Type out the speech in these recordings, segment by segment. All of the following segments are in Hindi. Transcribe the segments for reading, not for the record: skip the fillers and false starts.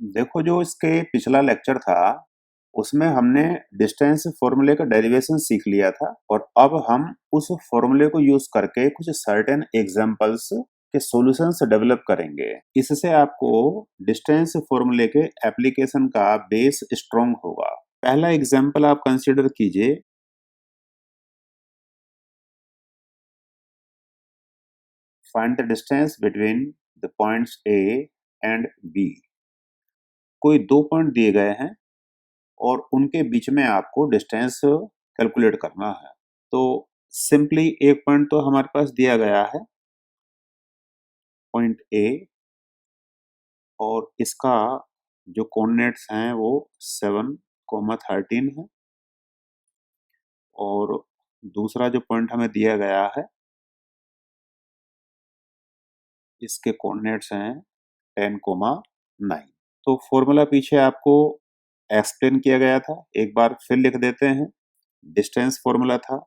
देखो, जो इसके पिछला लेक्चर था, उसमें हमने डिस्टेंस फॉर्मूले का डेरिवेशन सीख लिया था और अब हम उस फॉर्मूले को यूज करके कुछ सर्टेन एग्जांपल्स के सॉल्यूशंस डेवलप करेंगे। इससे आपको डिस्टेंस फॉर्मूले के एप्लीकेशन का बेस स्ट्रॉन्ग होगा। पहला एग्जांपल आप कंसीडर कीजिए। Find the distance between the points A and B. कोई दो पॉइंट दिए गए हैं और उनके बीच में आपको डिस्टेंस कैलकुलेट करना है। तो सिंपली एक पॉइंट तो हमारे पास दिया गया है, पॉइंट ए, और इसका जो कोऑर्डिनेट्स हैं वो 7, 13 है। और दूसरा जो पॉइंट हमें दिया गया है, इसके कोऑर्डिनेट्स हैं 10, 9। तो फॉर्मूला पीछे आपको एक्सप्लेन किया गया था, एक बार फिर लिख देते हैं। डिस्टेंस फॉर्मूला था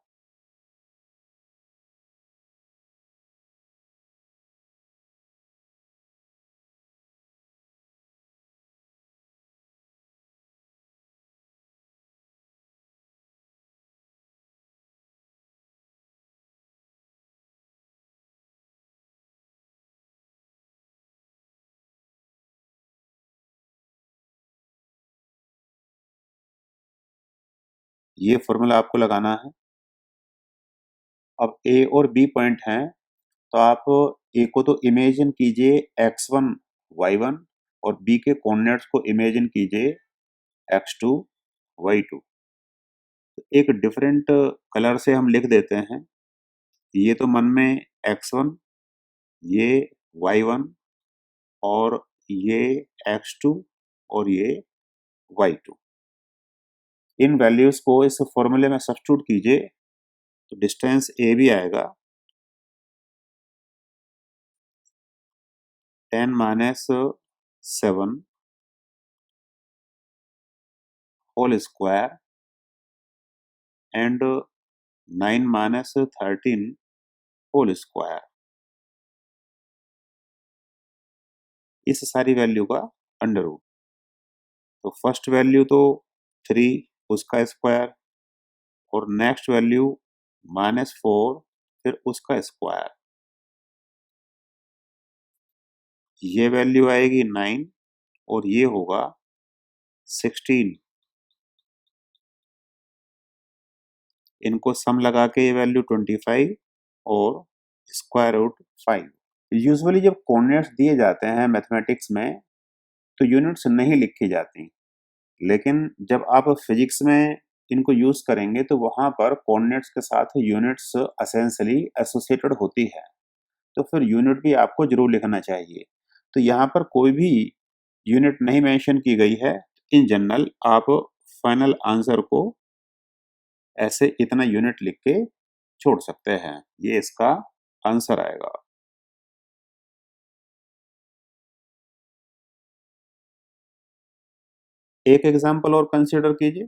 ये फॉर्मूला आपको लगाना है। अब ए और बी पॉइंट हैं, तो आप ए को तो इमेजिन कीजिए x1 y1 और बी के कोऑर्डिनेट्स को इमेजिन कीजिए x2 y2। एक डिफरेंट कलर से हम लिख देते हैं। ये तो मन में x1, ये y1 और ये x2 और ये y2। इन वैल्यूज को इस फॉर्मूले में सब्स्टिट्यूट कीजिए तो डिस्टेंस ए भी आएगा 10 - 7 whole square and 9 - 13 whole square. इस सारी वैल्यू का अंडर रूट। तो फर्स्ट वैल्यू तो 3 उसका स्क्वायर और नेक्स्ट वैल्यू -4 फिर उसका स्क्वायर। ये वैल्यू आएगी 9 और ये होगा 16। इनको सम लगा के ये वैल्यू 25 और स्क्वायर रूट 5। यूजुअली जब कोऑर्डिनेट्स दिए जाते हैं मैथमेटिक्स में तो यूनिट्स नहीं लिखी जाती, लेकिन जब आप फिजिक्स में इनको यूज करेंगे तो वहां पर कोऑर्डिनेट्स के साथ यूनिट्स एसेंशियली एसोसिएटेड होती है, तो फिर यूनिट भी आपको जरूर लिखना चाहिए। तो यहाँ पर कोई भी यूनिट नहीं मेंशन की गई है। इन जनरल आप फाइनल आंसर को ऐसे इतना यूनिट लिख के छोड़ सकते हैं। ये इसका आंसर आएगा। एक एग्जांपल और कंसीडर कीजिए।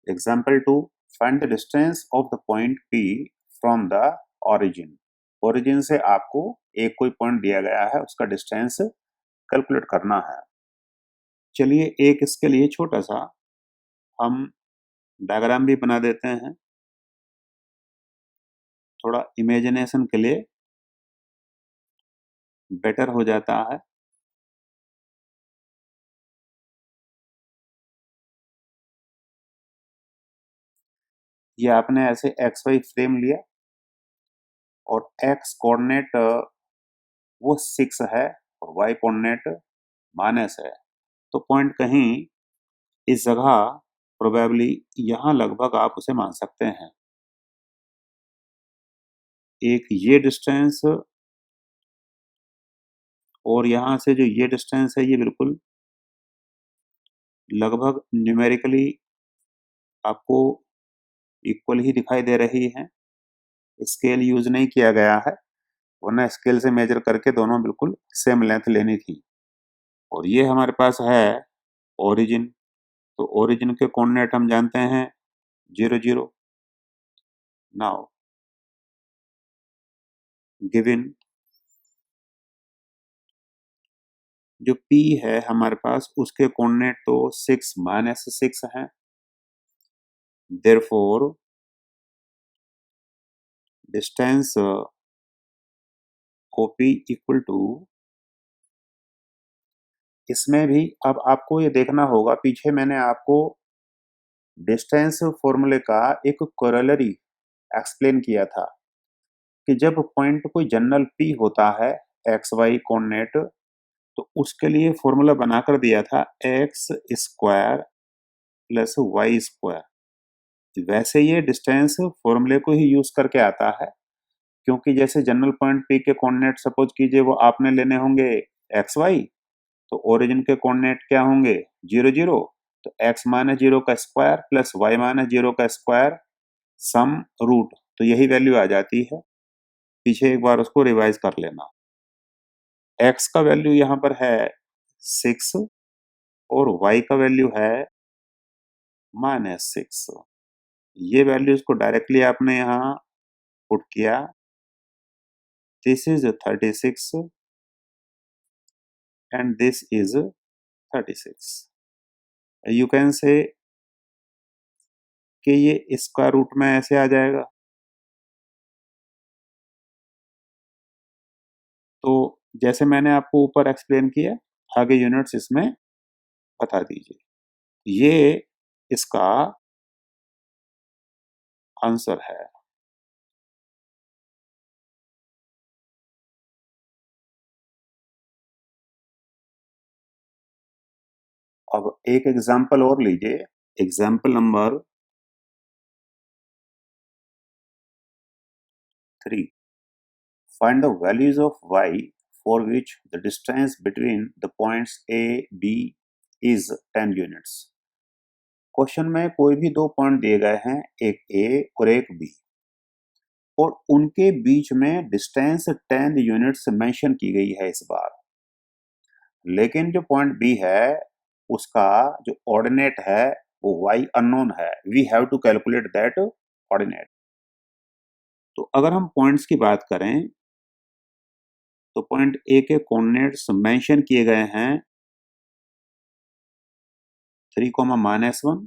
Example 2, find the distance of the point P from the origin. Origin से आपको एक कोई पॉइंट दिया गया है, उसका डिस्टेंस कैलकुलेट करना है। चलिए एक इसके लिए छोटा सा हम डायग्राम भी बना देते हैं, थोड़ा इमेजिनेशन के लिए बेटर हो जाता है। ये आपने ऐसे एक्स वाई फ्रेम लिया और एक्स कोऑर्डिनेट वो 6 है और वाई कोऑर्डिनेट माइनस है। तो पॉइंट कहीं इस जगह प्रोबेबली यहाँ लगभग आप उसे मान सकते हैं। एक ये डिस्टेंस और यहाँ से जो ये डिस्टेंस है ये बिल्कुल लगभग न्यूमेरिकली आपको इक्वल ही दिखाई दे रही है। स्केल यूज नहीं किया गया है, वरना स्केल से मेजर करके दोनों बिल्कुल सेम लेंथ लेनी थी। और ये हमारे पास है ओरिजिन। तो ओरिजिन के कोऑर्डिनेट हम जानते हैं 0, 0। नाउ गिवन जो P है हमारे पास उसके कोऑर्डिनेट तो 6 - 6 हैं। Therefore distance OP equal to, इसमें भी अब आपको ये देखना होगा, पीछे मैंने आपको डिस्टेंस फॉर्मूले का एक कोरोलरी एक्सप्लेन किया था कि जब पॉइंट कोई जनरल P होता है एक्स वाई कोऑर्डिनेट, तो उसके लिए फॉर्मूला बनाकर दिया था x square plus y square. वैसे ये डिस्टेंस फॉर्मूले को ही यूज करके आता है, क्योंकि जैसे जनरल पॉइंट P के कोऑर्डिनेट सपोज कीजिए वो आपने लेने होंगे एक्स वाई, तो ओरिजिन के कोऑर्डिनेट क्या होंगे 0 0, तो x माइनस 0 का स्क्वायर प्लस y माइनस 0 का स्क्वायर सम रूट, तो यही वैल्यू आ जाती है। पीछे एक बार उसको रिवाइज कर लेना। x का वैल्यू यहाँ पर है 6 और y का वैल्यू है -6। ये वैल्यूज को डायरेक्टली आपने यहाँ पुट किया, this is 36 and this is 36। You can say कि ये स्क्वायर रूट में ऐसे आ जाएगा, तो जैसे मैंने आपको ऊपर एक्सप्लेन किया, आगे यूनिट्स इसमें बता दीजिए। ये इसका आंसर है। अब एक एग्जांपल और लीजिए, example number 3। Find the values of y for which the distance between the points A, B is 10 units। Question में कोई भी दो पॉइंट दिए गए हैं, एक A और एक B, और उनके बीच में डिस्टेंस 10 यूनिट्स मेंशन की गई है इस बार। लेकिन जो पॉइंट बी है उसका जो ऑर्डिनेट है वो y अननोन है, we have to calculate that ordinate. तो अगर हम पॉइंट्स की बात करें तो पॉइंट ए के कोऑर्डिनेट्स मेंशन किए गए हैं 3, -1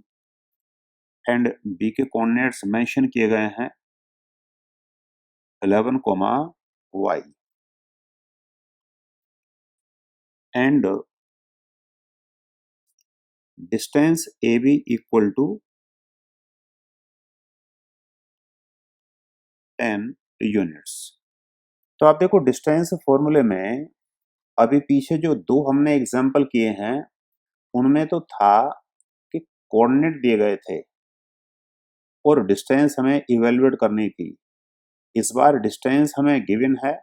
एंड बी के कोऑर्डिनेट्स मेंशन किए गए हैं 11, y and distance A B equal to 10 units. तो आप देखो डिस्टेंस फॉर्मूले में अभी पीछे जो दो हमने एग्जाम्पल किए हैं उनमें तो था कि कोऑर्डिनेट दिए गए थे और डिस्टेंस हमें इवेलुएट करनी थी। इस बार डिस्टेंस हमें गिवन है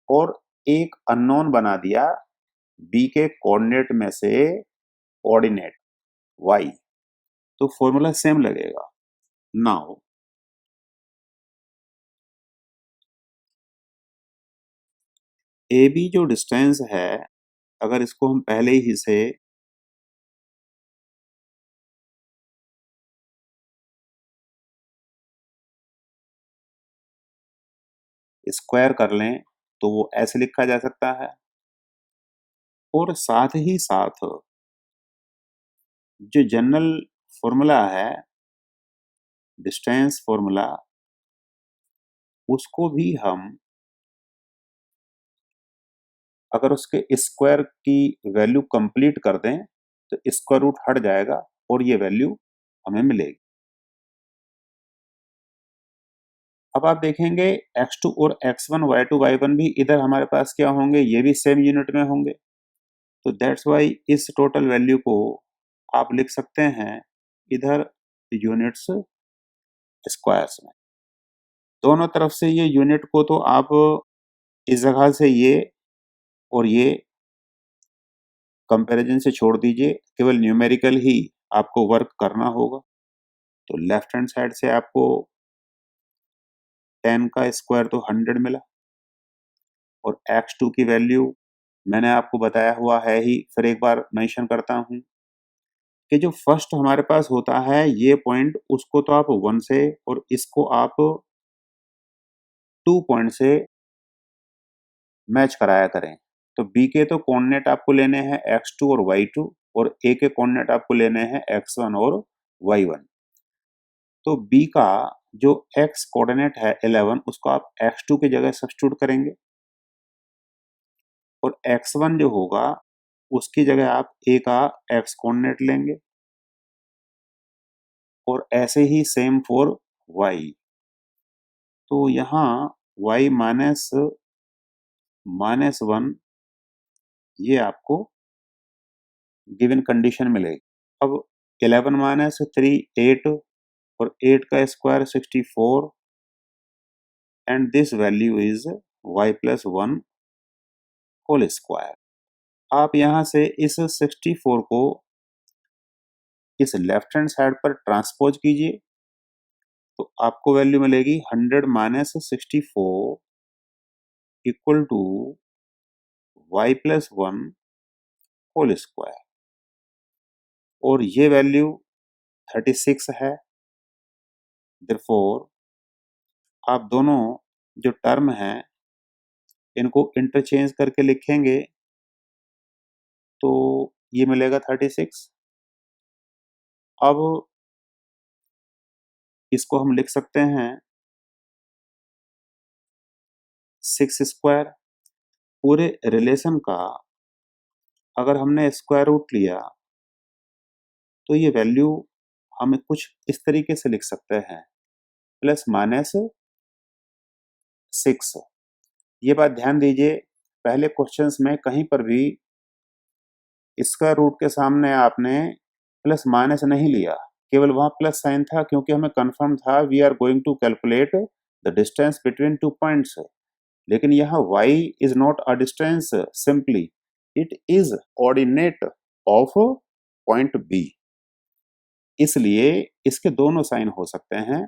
और एक अननोन बना दिया बी के कोऑर्डिनेट में से ऑर्डिनेट y, तो फॉर्मूला सेम लगेगा। नाउ ए बी जो डिस्टेंस है, अगर इसको हम पहले ही से स्क्वायर कर लें तो वो ऐसे लिखा जा सकता है, और साथ ही साथ जो जनरल फॉर्मूला है डिस्टेंस फॉर्मूला, उसको भी हम अगर उसके स्क्वायर की वैल्यू कंप्लीट कर दें तो स्क्वायर रूट हट जाएगा और ये वैल्यू हमें मिलेगी। अब आप देखेंगे x2 और x1 y2 y1 भी इधर हमारे पास क्या होंगे, ये भी सेम यूनिट में होंगे, तो दैट्स वाई इस टोटल वैल्यू को आप लिख सकते हैं इधर यूनिट्स स्क्वायर्स में। दोनों तरफ से ये यूनिट को तो आप इस जगह से ये और ये कंपैरिजन से छोड़ दीजिए, केवल न्यूमेरिकल ही आपको वर्क करना होगा। तो लेफ्ट हैंड साइड से आपको 10 का स्क्वायर तो 100 मिला, और x2 की वैल्यू मैंने आपको बताया हुआ है ही, फिर एक बार मेंशन करता हूं कि जो फर्स्ट हमारे पास होता है ये पॉइंट, उसको तो आप 1 से और इसको आप 2 पॉइंट से मैच कराया करें। तो बी के तो कोऑर्डिनेट आपको लेने हैं x2 और y2 और ए के कोऑर्डिनेट आपको लेने हैं x1 और y1। तो बी का जो x कोऑर्डिनेट है 11 उसको आप x2 की जगह सब्स्टिट्यूट करेंगे और x1 जो होगा उसकी जगह आप a का x कोऑर्डिनेट लेंगे और ऐसे ही सेम फॉर y। तो यहाँ y माइनस 1 ये आपको गिवन कंडीशन मिलेगी। अब 11 माइनस 3 8 और 8 का square 64 and this value is y plus 1 whole square. आप यहाँ से इस 64 को इस लेफ्ट हैंड साइड पर ट्रांसपोज कीजिए तो आपको वैल्यू मिलेगी 100 minus 64 equal to y plus 1 whole square और ये वैल्यू 36 है। देयरफॉर आप दोनों जो टर्म हैं इनको इंटरचेंज करके लिखेंगे तो ये मिलेगा 36। अब इसको हम लिख सकते हैं 6 स्क्वायर। पूरे रिलेशन का अगर हमने स्क्वायर रूट लिया तो ये वैल्यू हम कुछ इस तरीके से लिख सकते हैं प्लस माइनस 6। ये बात ध्यान दीजिए पहले क्वेश्चंस में कहीं पर भी स्क्वायर रूट के सामने आपने प्लस माइनस नहीं लिया, केवल वहां प्लस साइन था क्योंकि हमें कंफर्म था we are going to calculate the distance between two points. लेकिन यहाँ y is not a distance simply, it is ordinate of point B, इसलिए इसके दोनों साइन हो सकते हैं।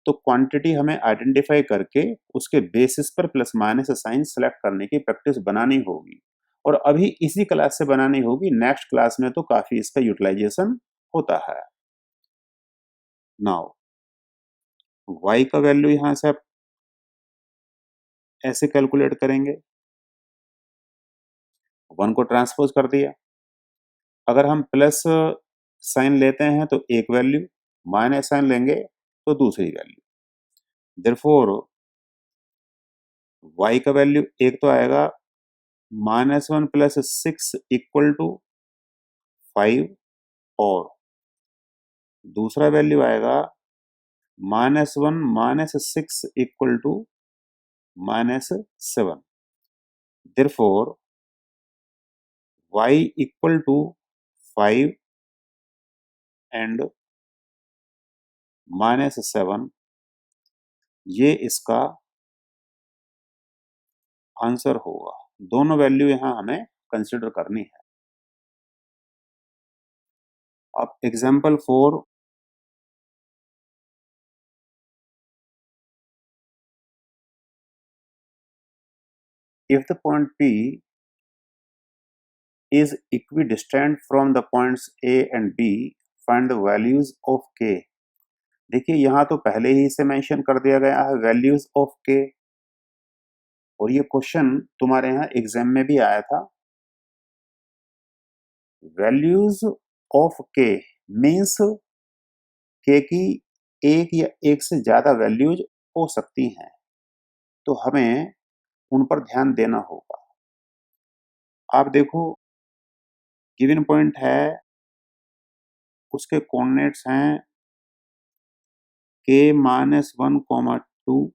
तो क्वांटिटी हमें आइडेंटिफाई करके उसके बेसिस पर प्लस माइनस साइन सेलेक्ट करने की प्रैक्टिस बनानी होगी और अभी इसी क्लास से बनानी होगी, नेक्स्ट क्लास में तो काफी इसका यूटिलाइजेशन होता है। नाउ y का वैल्यू यहां से आप ऐसे कैलकुलेट करेंगे, 1 को ट्रांसपोज कर दिया। अगर हम प्लस साइन लेते हैं तो एक वैल्यू, माइनस साइन लेंगे तो दूसरी वैल्यू। देयरफॉर y का वैल्यू एक तो आएगा -1 प्लस 6 इक्वल टू 5 और दूसरा वैल्यू आएगा -1 minus 6 equal to -7। Therefore y equal to 5 and -7 ये इसका आंसर होगा। दोनों वैल्यू यहां हमें कंसिडर करनी है। अब example 4, if the point P is equidistant from the points A and B, find the values of K। देखिए यहाँ तो पहले ही इसे मेंशन कर दिया गया है वैल्यूज ऑफ K और ये क्वेश्चन तुम्हारे यहाँ एग्जाम में भी आया था। Values of K means K की एक या एक से ज्यादा वैल्यूज हो सकती हैं, तो हमें उन पर ध्यान देना होगा। आप देखो गिवन पॉइंट है, उसके कोऑर्डिनेट्स हैं k-1, 2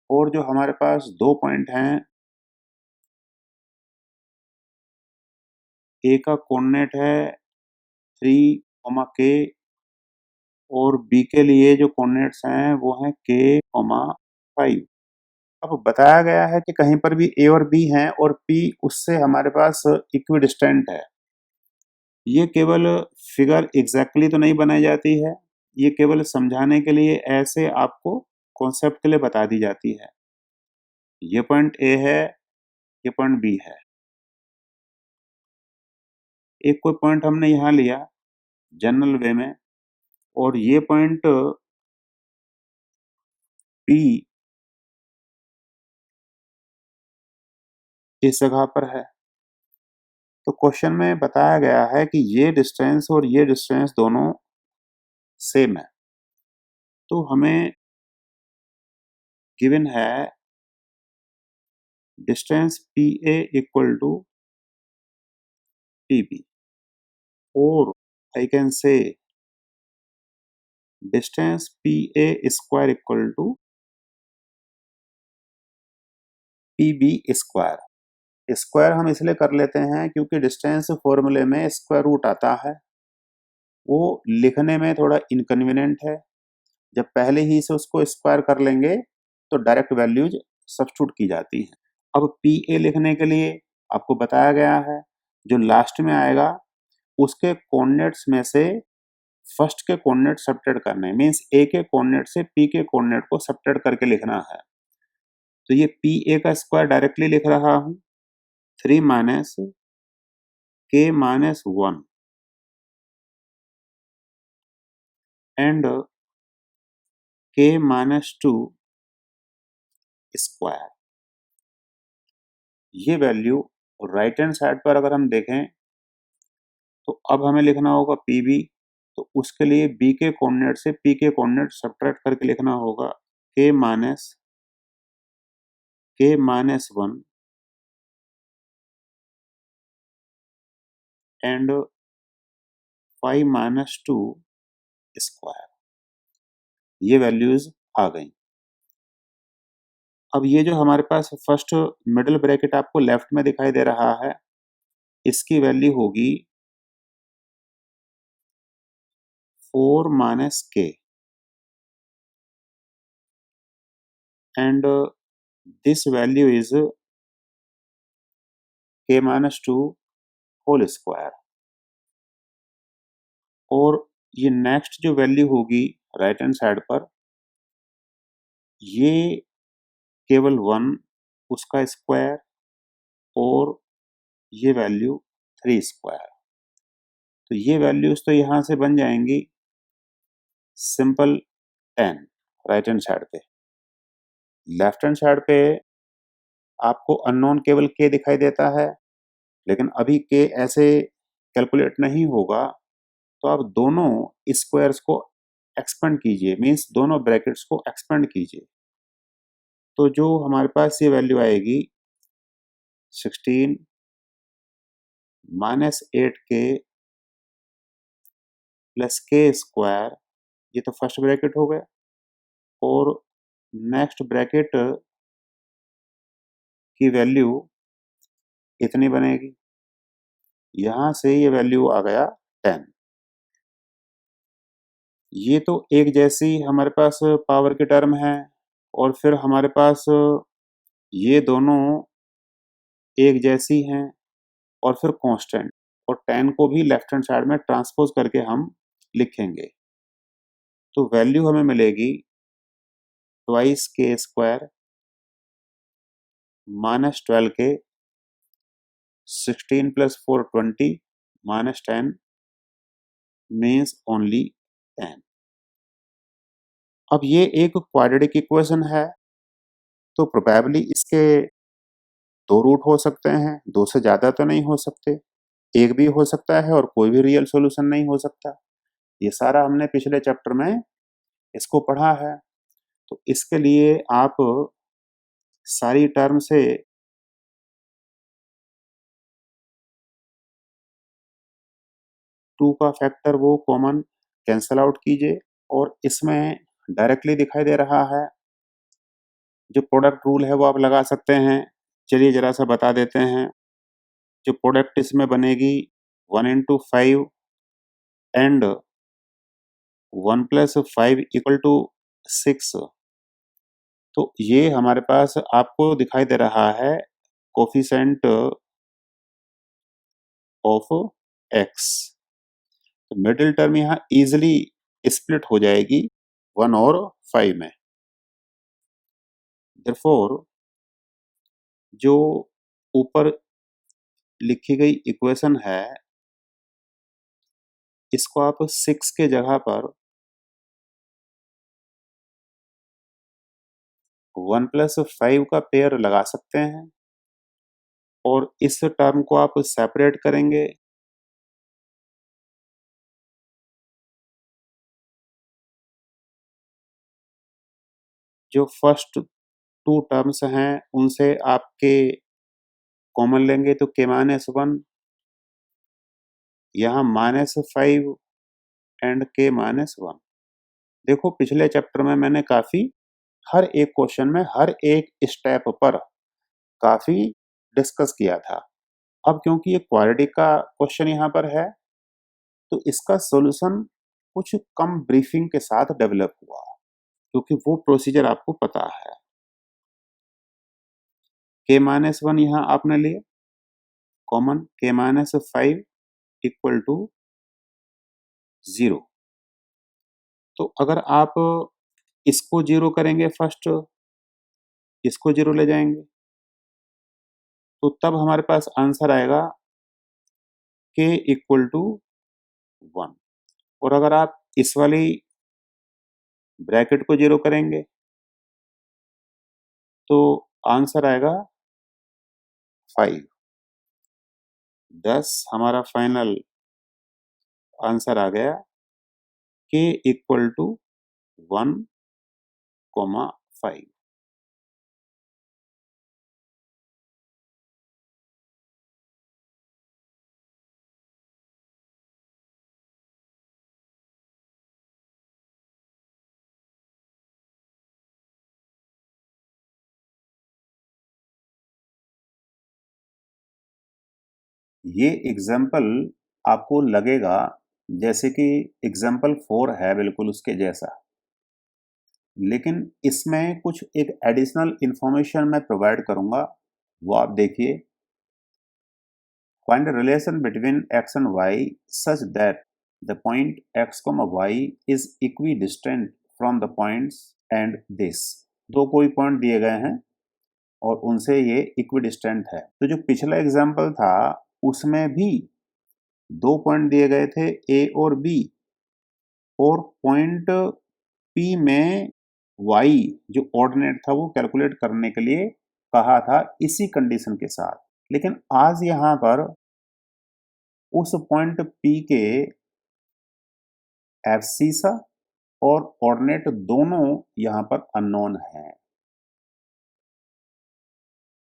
और जो हमारे पास दो पॉइंट हैं ए का कोऑर्डिनेट है 3, k और बी के लिए जो कोऑर्डिनेट्स हैं वो हैं k, 5। अब बताया गया है कि कहीं पर भी ए और बी हैं और पी उससे हमारे पास इक्विडिस्टेंट है। ये केवल फिगर एग्जैक्टली तो नहीं बनाई जाती है, ये केवल समझाने के लिए ऐसे आपको कॉन्सेप्ट के लिए बता दी जाती है। ये पॉइंट ए है, ये पॉइंट बी है। एक कोई पॉइंट हमने यहाँ लिया जनरल वे में और ये पॉइंट पी इस जगह पर है। तो क्वेश्चन में बताया गया है कि ये डिस्टेंस और ये डिस्टेंस दोनों सेम है। तो हमें गिवन है distance PA equal to PB और I can say distance PA square equal to PB square. Square हम इसलिए कर लेते हैं क्योंकि डिस्टेंस फॉर्मूले में स्क्वायर रूट आता है, वो लिखने में थोड़ा इनकन्वीनियंट है। जब पहले ही से उसको स्क्वायर कर लेंगे तो डायरेक्ट वैल्यूज सब्स्टिट्यूट की जाती हैं। अब PA लिखने के लिए आपको बताया गया है जो लास्ट में आएगा उसके कोऑर्डिनेट्स में से फर्स्ट के कोऑर्डिनेट सब्ट्रैक्ट करने, मींस A के कोऑर्डिनेट से P के कोऑर्डिनेट को सब्ट्रैक्ट करके लिखना है। तो ये PA का स्क्वायर डायरेक्टली लिख रहा हूं 3 minus K minus 1 and K minus 2 square. ये वैल्यू राइट हैंड साइड पर अगर हम देखें तो अब हमें लिखना होगा PB, तो उसके लिए B के कोऑर्डिनेट से P के कोऑर्डिनेट सब्ट्रैक्ट करके लिखना होगा K minus 1 and 5 minus 2 square. ये वैल्यूज आ गई। अब ये जो हमारे पास फर्स्ट मिडिल ब्रैकेट आपको लेफ्ट में दिखाई दे रहा है, इसकी वैल्यू होगी 4 minus K and this value is K minus 2 whole square. और ये नेक्स्ट जो वैल्यू होगी राइट हैंड साइड पर, ये केवल 1 उसका स्क्वायर और ये वैल्यू 3 स्क्वायर। तो ये वैल्यूज तो यहां से बन जाएंगी सिंपल 10 राइट हैंड साइड पे। लेफ्ट हैंड साइड पे आपको अननोन केवल K दिखाई देता है, लेकिन अभी K ऐसे कैलकुलेट नहीं होगा, तो आप दोनों स्क्वायर्स को एक्सपेंड कीजिए, मींस दोनों ब्रैकेट्स को एक्सपेंड कीजिए। तो जो हमारे पास ये वैल्यू आएगी 16 minus 8K plus K square, ये तो फर्स्ट ब्रैकेट हो गया, और नेक्स्ट ब्रैकेट की वैल्यू इतनी बनेगी। यहां से ये वैल्यू आ गया 10। ये तो एक जैसी हमारे पास पावर की टर्म है, और फिर हमारे पास ये दोनों एक जैसी हैं, और फिर कांस्टेंट, और 10 को भी लेफ्ट हैंड साइड में ट्रांसपोज करके हम लिखेंगे। तो वैल्यू हमें मिलेगी twice K square minus 12K 16 plus 4 20 minus 10 means only 10। अब ये एक क्वाड्रेटिक इक्वेशन है, तो प्रोबेबली इसके दो रूट हो सकते हैं, दो से ज्यादा तो नहीं हो सकते, एक भी हो सकता है और कोई भी रियल सॉल्यूशन नहीं हो सकता। ये सारा हमने पिछले चैप्टर में इसको पढ़ा है। तो इसके लिए आप सारी टर्म से टू का फैक्टर वो कॉमन कैंसल आउट कीजिए, और इसमें डायरेक्टली दिखाई दे रहा है। जो प्रोडक्ट रूल है वो आप लगा सकते हैं। चलिए जरा सा बता देते हैं। जो प्रोडक्ट इसमें बनेगी 1 into 5 and 1 plus 5 equal to 6। तो ये हमारे पास आपको दिखाई दे रहा है कोफिशिएंट ऑफ एक्स। तो मिडिल टर्म यहाँ इजिली स्प्लिट हो जाएगी 1 और 5 में। देयरफॉर जो ऊपर लिखी गई इक्वेशन है, इसको आप 6 के जगह पर 1 प्लस 5 का पेयर लगा सकते हैं, और इस टर्म को आप सेपरेट करेंगे, जो फर्स्ट 2 टर्म्स हैं उनसे आपके कॉमन लेंगे तो k-1 यहाँ -5 एंड k-1। देखो पिछले चैप्टर में मैंने काफ़ी हर एक क्वेश्चन में हर एक स्टेप पर काफ़ी डिस्कस किया था। अब क्योंकि ये क्वाड्रेटिक का क्वेश्चन यहाँ पर है, तो इसका सॉल्यूशन कुछ कम ब्रीफिंग के साथ डेवलप हुआ, क्योंकि वो प्रोसीजर आपको पता है। k-1 यहाँ आपने लिए कॉमन, k-5 इक्वल टू 0। तो अगर आप इसको 0 करेंगे फर्स्ट, इसको 0 ले जाएंगे, तो तब हमारे पास आंसर आएगा k इक्वल टू 1। और अगर आप इस वाली ब्रैकेट को 0 करेंगे तो आंसर आएगा 5। thus हमारा फाइनल आंसर आ गया k इक्वल टू 1,5। ये एग्जाम्पल आपको लगेगा जैसे कि एग्जाम्पल 4 है बिल्कुल उसके जैसा, लेकिन इसमें कुछ एक एडिशनल इंफॉर्मेशन मैं प्रोवाइड करूंगा, वो आप देखिए। Find relation between x and y such that the point x, y is equidistant from the points and this. दो कोई पॉइंट दिए गए हैं और उनसे ये इक्विडिस्टेंट है। तो जो पिछला एग्जाम्पल था उसमें भी दो पॉइंट दिए गए थे A और B, और पॉइंट P में y जो ऑर्डिनेट था वो कैलकुलेट करने के लिए कहा था इसी कंडीशन के साथ। लेकिन आज यहाँ पर उस पॉइंट P के एब्सिसा और ऑर्डिनेट दोनों यहाँ पर अननोन हैं,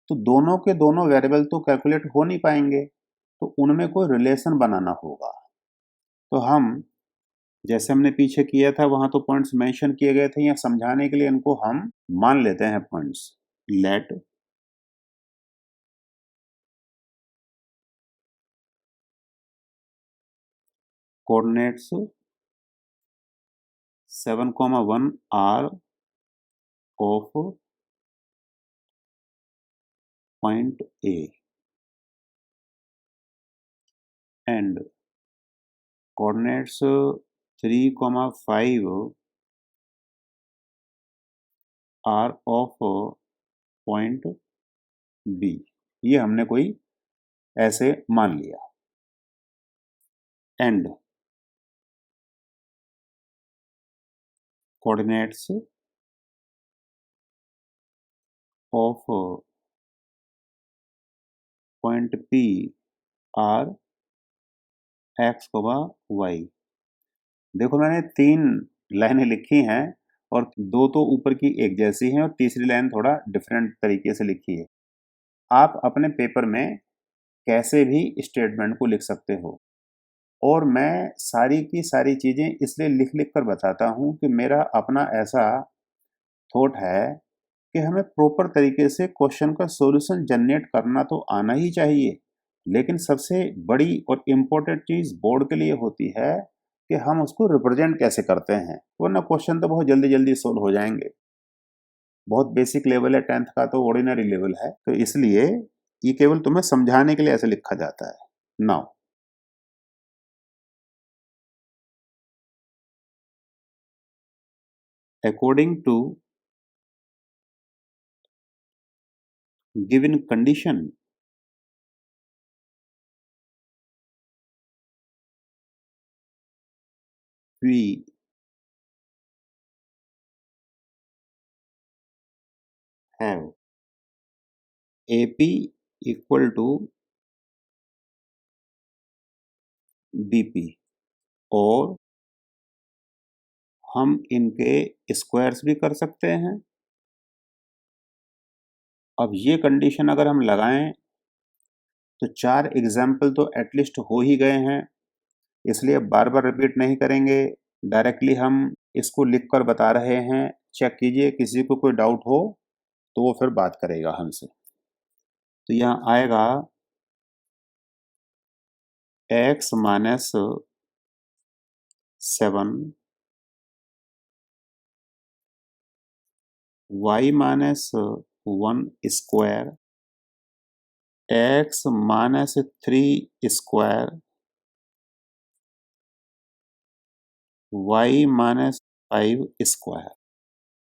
तो दोनों के दोनों वेरिएबल तो कैलकुलेट हो नहीं पाएंगे, तो उनमें कोई रिलेशन बनाना होगा। तो हम जैसे हमने पीछे किया था वहां तो पॉइंट्स मेंशन किए गए थे, या समझाने के लिए इनको हम मान लेते हैं points. Let coordinates 7,1 are of point A and coordinates 3,5 are of point B. ये हमने कोई ऐसे मान लिया। And coordinates of point P are x, y. देखो मैंने 3 लाइनें लिखी हैं और 2 तो ऊपर की एक जैसी हैं और तीसरी लाइन थोड़ा डिफरेंट तरीके से लिखी है। आप अपने पेपर में कैसे भी स्टेटमेंट को लिख सकते हो, और मैं सारी की सारी चीज़ें इसलिए लिख-लिख कर बताता हूँ कि मेरा अपना ऐसा थॉट है कि हमें प्रॉपर तरीके से क्वेश्चन का सॉल्यूशन जनरेट करना तो आना ही चाहिए। लेकिन सबसे बड़ी और इम्पोर्टेंट चीज़ बोर्ड के लिए होती है कि हम उसको रिप्रेजेंट कैसे करते हैं, वरना क्वेश्चन तो बहुत जल्दी-जल्दी सॉल्व हो जाएँगे। बहुत बेसिक लेवल है, 10th का तो ऑर्डिनरी लेवल है, तो इसलिए ये केवल तुम्हें समझाने के लिए ऐसे लिखा जाता है। Now according to given condition we have AP equal to BP, और हम इनके स्क्वायर्स भी कर सकते हैं। अब ये कंडीशन अगर हम लगाएं तो 4 एग्जाम्पल तो एटलीस्ट हो ही गए हैं, इसलिए बार बार रिपीट नहीं करेंगे, डायरेक्टली हम इसको लिख कर बता रहे हैं। चेक कीजिए, किसी को कोई डाउट हो तो वो फिर बात करेगा हमसे। तो यहाँ आएगा x minus 7, y minus 1 square, x minus 3 square, y minus 5 square.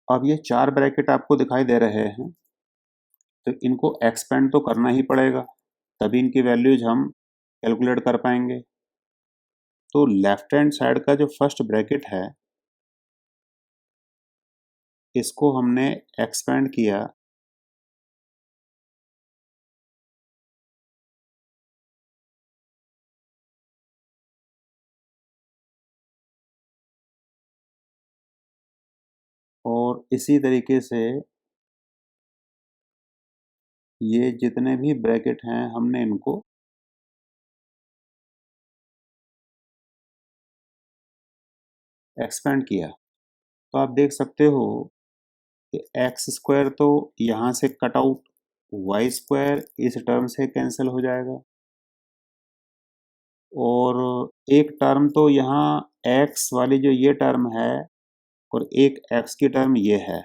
अब ये 4 ब्रैकेट आपको दिखाई दे रहे हैं, तो इनको एक्सपेंड तो करना ही पड़ेगा, तभी इनकी वैल्यूज हम कैलकुलेट कर पाएंगे। तो लेफ्ट हैंड साइड का जो फर्स्ट ब्रैकेट है, इसको हमने एक्सपेंड किया और इसी तरीके से ये जितने भी ब्रैकेट हैं हमने इनको एक्सपेंड किया। तो आप देख सकते हो कि एक्स स्क्वायर तो यहाँ से कट आउट, वाई स्क्वायर इस टर्म से कैंसिल हो जाएगा, और एक टर्म तो यहाँ एक्स वाली जो ये टर्म है, और एक एक्स की टर्म ये है,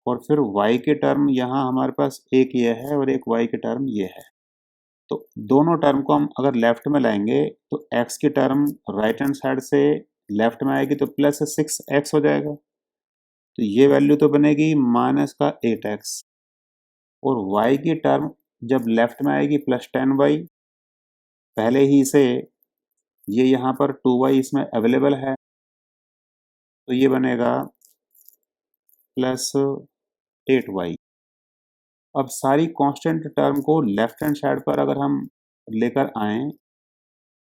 और फिर y के टर्म यहाँ हमारे पास एक ये है और एक y के टर्म ये है। तो दोनों टर्म को हम अगर लेफ्ट में लाएंगे तो x की टर्म राइट हैंड साइड से लेफ्ट में आएगी तो प्लस 6x हो जाएगा, तो ये वैल्यू तो बनेगी माइनस का 8x, और y की टर्म जब लेफ्ट में आएगी प्लस 10y, पहले ही से ये यहाँ पर 2y इसमें अवेलेबल है, तो ये बनेगा प्लस 8y। अब सारी कांस्टेंट टर्म को लेफ्ट हैंड साइड पर अगर हम लेकर आएं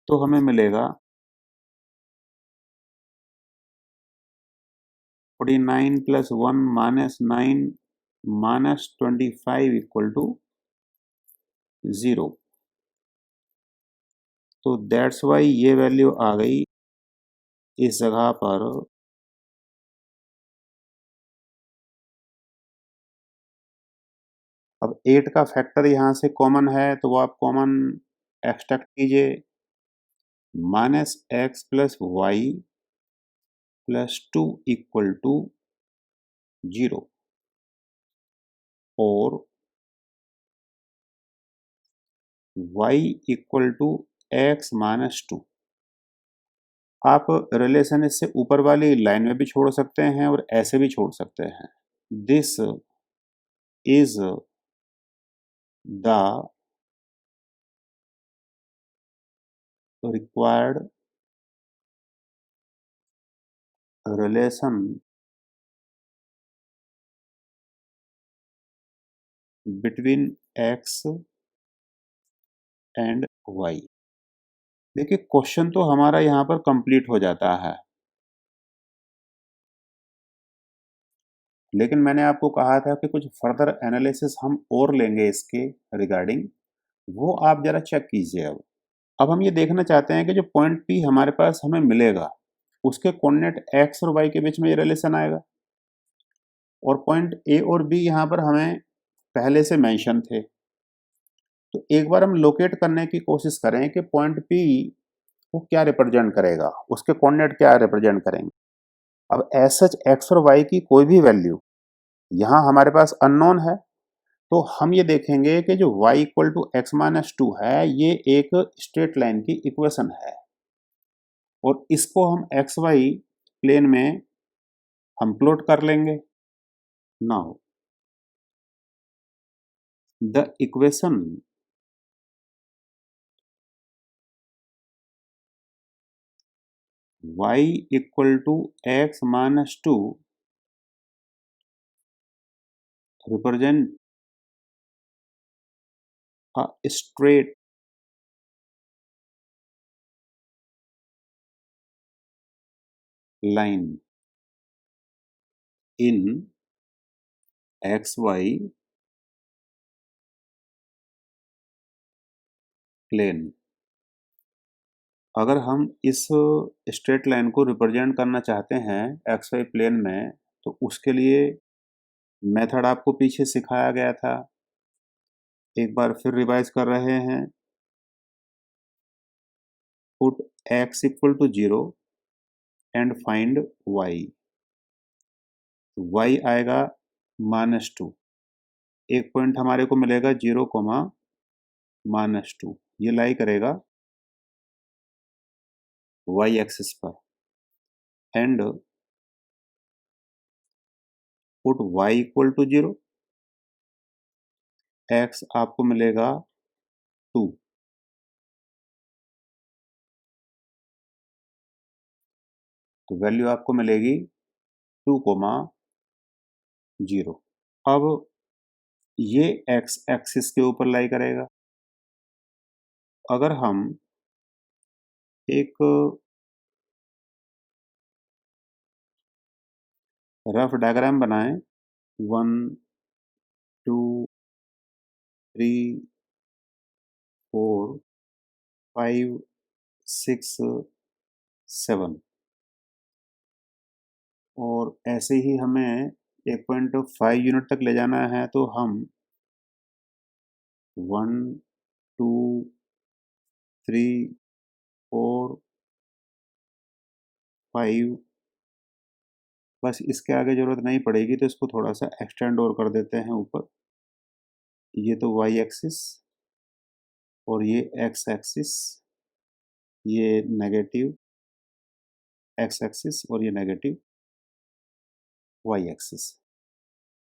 तो हमें मिलेगा 49 plus 1 minus 9 minus 25 equal to 0। तो दैट्स वाई ये वैल्यू आ गई इस जगह पर। अब 8 का फैक्टर यहाँ से कॉमन है तो वो आप कॉमन एक्सट्रैक्ट कीजिए, minus x plus y plus 2 equal to 0, और y equal to x minus 2। आप रिलेशन इससे ऊपर वाली लाइन में भी छोड़ सकते हैं और ऐसे भी छोड़ सकते हैं। This is the required relation between x and y। देखिए क्वेश्चन तो हमारा यहाँ पर कंप्लीट हो जाता है, लेकिन मैंने आपको कहा था कि कुछ फर्दर एनालिसिस हम और लेंगे इसके रिगार्डिंग, वो आप जरा चेक कीजिए। अब हम ये देखना चाहते हैं कि जो पॉइंट P हमारे पास हमें मिलेगा उसके कोऑर्डिनेट x और y के बीच में ये रिलेशन आएगा, और पॉइंट A और B यहाँ पर हमें पहले से मेंशन थे। तो एक बार हम लोकेट करने की कोशिश करें कि पॉइंट P वो क्या रिप्रेजेंट करेगा, उसके कोऑर्डिनेट क्या रिप्रेजेंट करेंगे। अब एज सच x और y की कोई भी वैल्यू यहाँ हमारे पास अननोन है, तो हम ये देखेंगे कि जो y equal to x minus 2 है ये एक स्ट्रेट लाइन की इक्वेशन है, और इसको हम एक्स वाई प्लेन में हम प्लॉट कर लेंगे। Now the equation y equal to x minus 2 represent a straight line in xy plane। अगर हम इस स्ट्रेट लाइन को रिप्रेजेंट करना चाहते हैं एक्स वाई प्लेन में, तो उसके लिए मेथड आपको पीछे सिखाया गया था, एक बार फिर रिवाइज कर रहे हैं। Put x equal to 0 and find y। y आएगा -2, एक पॉइंट हमारे को मिलेगा 0, -2, ये लाई करेगा y एक्सिस पर। And put y equal to 0, x आपको मिलेगा 2, तो वैल्यू आपको मिलेगी 2, 0। अब ये x एक्सिस के ऊपर लाई करेगा। अगर हम एक रफ डायग्राम बनाएं, 1 2 3 4 5 6 7, और ऐसे ही हमें 1.5 यूनिट तक ले जाना है, तो हम 1 2 3 4 5, बस इसके आगे जरूरत नहीं पड़ेगी, तो इसको थोड़ा सा एक्सटेंड और कर देते हैं ऊपर। ये तो y एक्सिस और ये x एक्सिस, ये नेगेटिव x एक्सिस और ये नेगेटिव y एक्सिस।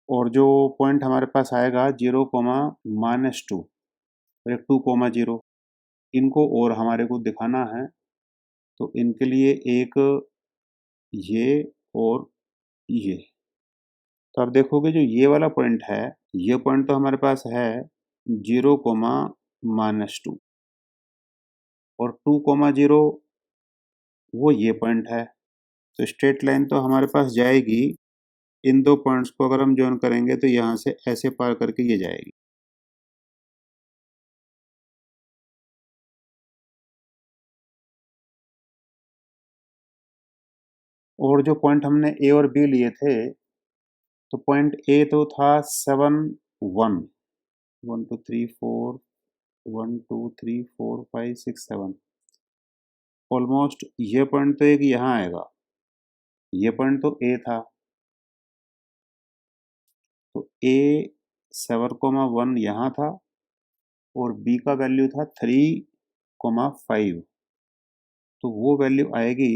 और जो पॉइंट हमारे पास आएगा 0, -2 और एक 2, 0, इनको और हमारे को दिखाना है, तो इनके लिए एक ये और ये। तो आप देखोगे जो ये वाला पॉइंट है, ये पॉइंट तो हमारे पास है 0, -2, और 2, 0 वो ये पॉइंट है। तो स्ट्रेट लाइन तो हमारे पास जाएगी, इन दो पॉइंट्स को अगर हम जॉइन करेंगे तो यहाँ से ऐसे पार करके ये जाएगी। और जो पॉइंट हमने ए और बी लिए थे, तो पॉइंट ए तो था 7 1 1 2 3 4 1 2 3 4 5 6 7, ऑलमोस्ट ये पॉइंट तो एक यहाँ आएगा, ये पॉइंट तो ए था, तो ए 7, 1 यहाँ था, और बी का वैल्यू था 3, 5, तो वो वैल्यू आएगी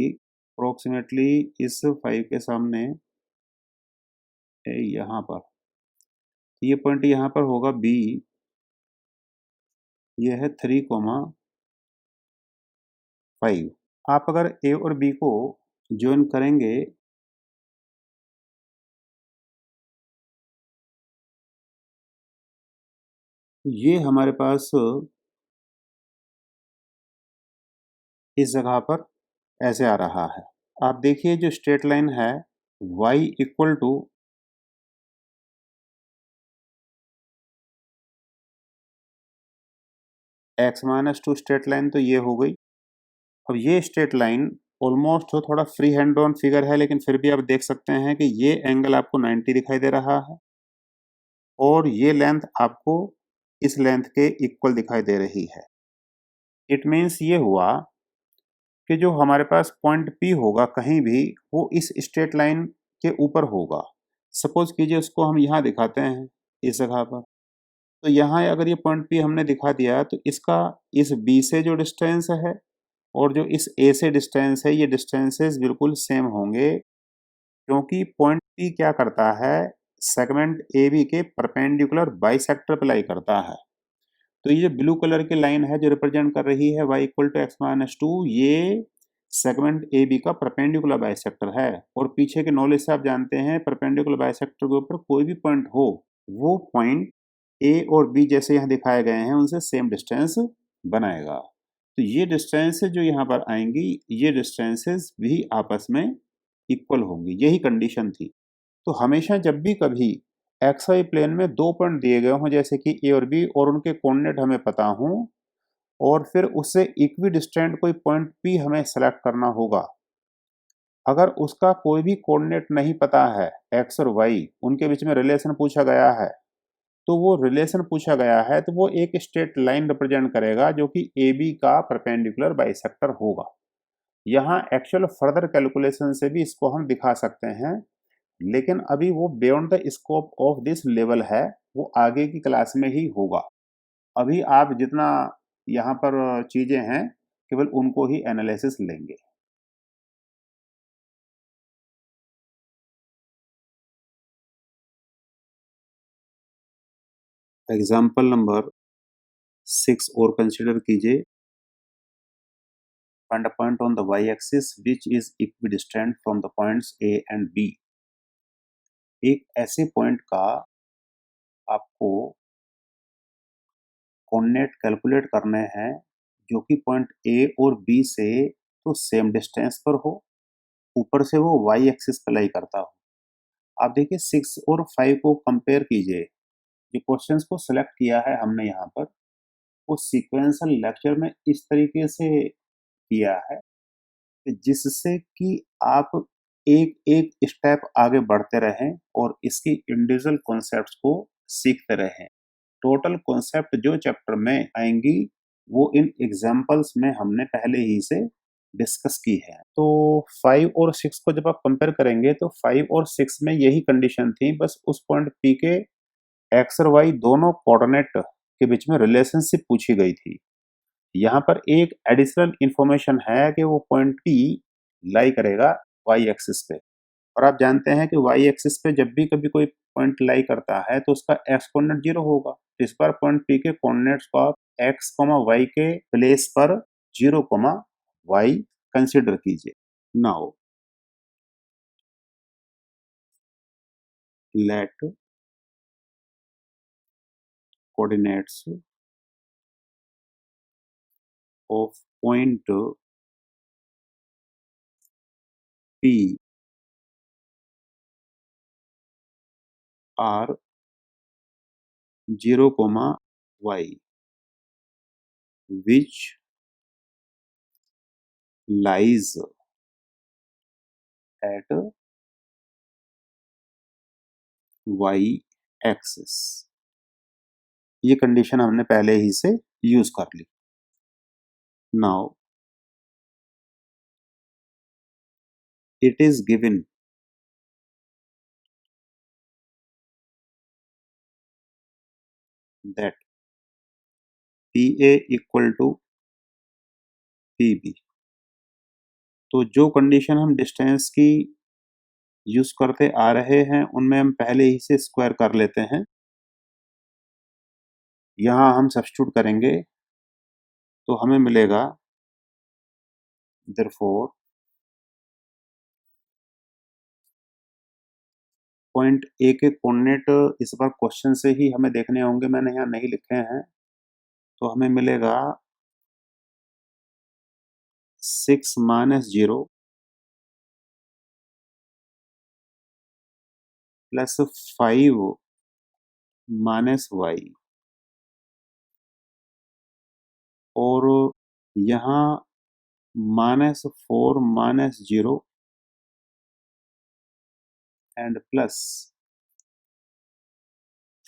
अप्रोक्सीमेटली इस 5 के सामने यहाँ पर। ये पॉइंट यहाँ पर होगा बी, ये है 3, 5। आप अगर ए और बी को ज्वाइन करेंगे, ये हमारे पास इस जगह पर ऐसे आ रहा है। आप देखिए जो स्ट्रेट लाइन है y इक्वल टू x-2 स्ट्रेट लाइन, तो ये हो गई। अब ये स्ट्रेट लाइन ऑलमोस्ट थोड़ा फ्री हैंड ऑन फिगर है, लेकिन फिर भी आप देख सकते हैं कि ये एंगल आपको 90 दिखाई दे रहा है, और ये लेंथ आपको इस लेंथ के इक्वल दिखाई दे रही है। इट मीन्स ये हुआ कि जो हमारे पास पॉइंट P होगा कहीं भी, वो इस स्ट्रेट लाइन के ऊपर होगा। सपोज कीजिए उसको हम यहाँ दिखाते हैं इस जगह पर, तो यहाँ अगर ये पॉइंट P हमने दिखा दिया, तो इसका इस B से जो डिस्टेंस है और जो इस A से डिस्टेंस है, ये डिस्टेंसेस बिल्कुल सेम होंगे, क्योंकि पॉइंट P क्या करता है, सेगमेंट AB के परपेंडिकुलर बाइसेक्टर पे लाई करता है। तो ये ब्लू कलर की लाइन है जो रिप्रेजेंट कर रही है y इक्वल टू x-2, ये सेगमेंट ए बी का परपेंडिकुलर बाइसेक्टर है। और पीछे के नॉलेज से आप जानते हैं परपेंडिकुलर बाइसेक्टर के ऊपर कोई भी पॉइंट हो, वो पॉइंट ए और बी जैसे यहाँ दिखाए गए हैं उनसे सेम डिस्टेंस बनाएगा। तो ये डिस्टेंस जो यहाँ पर आएंगी, ये डिस्टेंसेस भी आपस में इक्वल होंगी, यही कंडीशन थी। तो हमेशा जब भी कभी एक्स वाई प्लेन में दो पॉइंट दिए गए हों जैसे कि ए और बी और उनके कोऑर्डिनेट हमें पता हों और फिर उससे इक्वी डिस्टेंट कोई पॉइंट पी हमें सेलेक्ट करना होगा, अगर उसका कोई भी कोऑर्डिनेट नहीं पता है, एक्स और वाई उनके बीच में रिलेशन पूछा गया है, तो वो रिलेशन पूछा गया है तो वो एक स्ट्रेट लाइन रिप्रेजेंट करेगा जो कि ए बी का परपेंडिकुलर बाइसेक्टर होगा। यहाँ एक्चुअल फर्दर कैलकुलेशन से भी इसको हम दिखा सकते हैं, लेकिन अभी वो beyond the scope of this level है, वो आगे की क्लास में ही होगा। अभी आप जितना यहाँ पर चीजें हैं केवल उनको ही एनालिसिस लेंगे। एग्जाम्पल नंबर 6 और कंसिडर कीजिए। Find a point on the y-axis which is equidistant from the points A and B। एक ऐसे पॉइंट का आपको कोऑर्डिनेट कैलकुलेट करने हैं जो कि पॉइंट ए और बी से तो सेम डिस्टेंस पर हो, ऊपर से वो वाई एक्सिस पे लाई करता हो। आप देखिए 6 और 5 को कंपेयर कीजिए। जो क्वेश्चंस को सिलेक्ट किया है हमने यहाँ पर वो सीक्वेंशियल लेक्चर में इस तरीके से किया है जिससे कि आप एक एक स्टेप आगे बढ़ते रहें और इसकी इंडिविजुअल कॉन्सेप्ट्स को सीखते रहें। टोटल कॉन्सेप्ट जो चैप्टर में आएंगी वो इन एग्जाम्पल्स में हमने पहले ही से डिस्कस की है। तो 5 और 6 को जब आप कंपेयर करेंगे तो 5 और 6 में यही कंडीशन थी, बस उस पॉइंट पी के एक्स और वाई दोनों कोऑर्डिनेट के बीच में रिलेशनशिप पूछी गई थी। यहाँ पर एक एडिशनल इंफॉर्मेशन है कि वो पॉइंट पी लाई करेगा वाई एक्सिस पे, और आप जानते हैं कि वाई एक्सिस पे जब भी कभी कोई पॉइंट लाई करता है तो उसका एक्स कोऑर्डिनेट 0 होगा। तो इस बार पॉइंट पी के कोऑर्डिनेट्स को आप एक्स वाई के प्लेस पर 0 वाई कंसिडर कीजिए। Now let coordinates of point P are 0, Y which lies at y axis. ये कंडीशन हमने पहले ही से यूज कर ली। Now it is given that P A equal to P B. तो जो कंडीशन हम डिस्टेंस की यूज करते आ रहे हैं उनमें हम पहले ही से स्क्वायर कर लेते हैं। यहां हम सब्स्टिट्यूट करेंगे तो हमें मिलेगा देयरफॉर पॉइंट ए के कोऑर्डिनेट इस बार क्वेश्चन से ही हमें देखने होंगे, मैंने यहाँ नहीं लिखे हैं। तो हमें मिलेगा 6 - 0 प्लस 5 - y, और यहाँ -4 - 0 एंड प्लस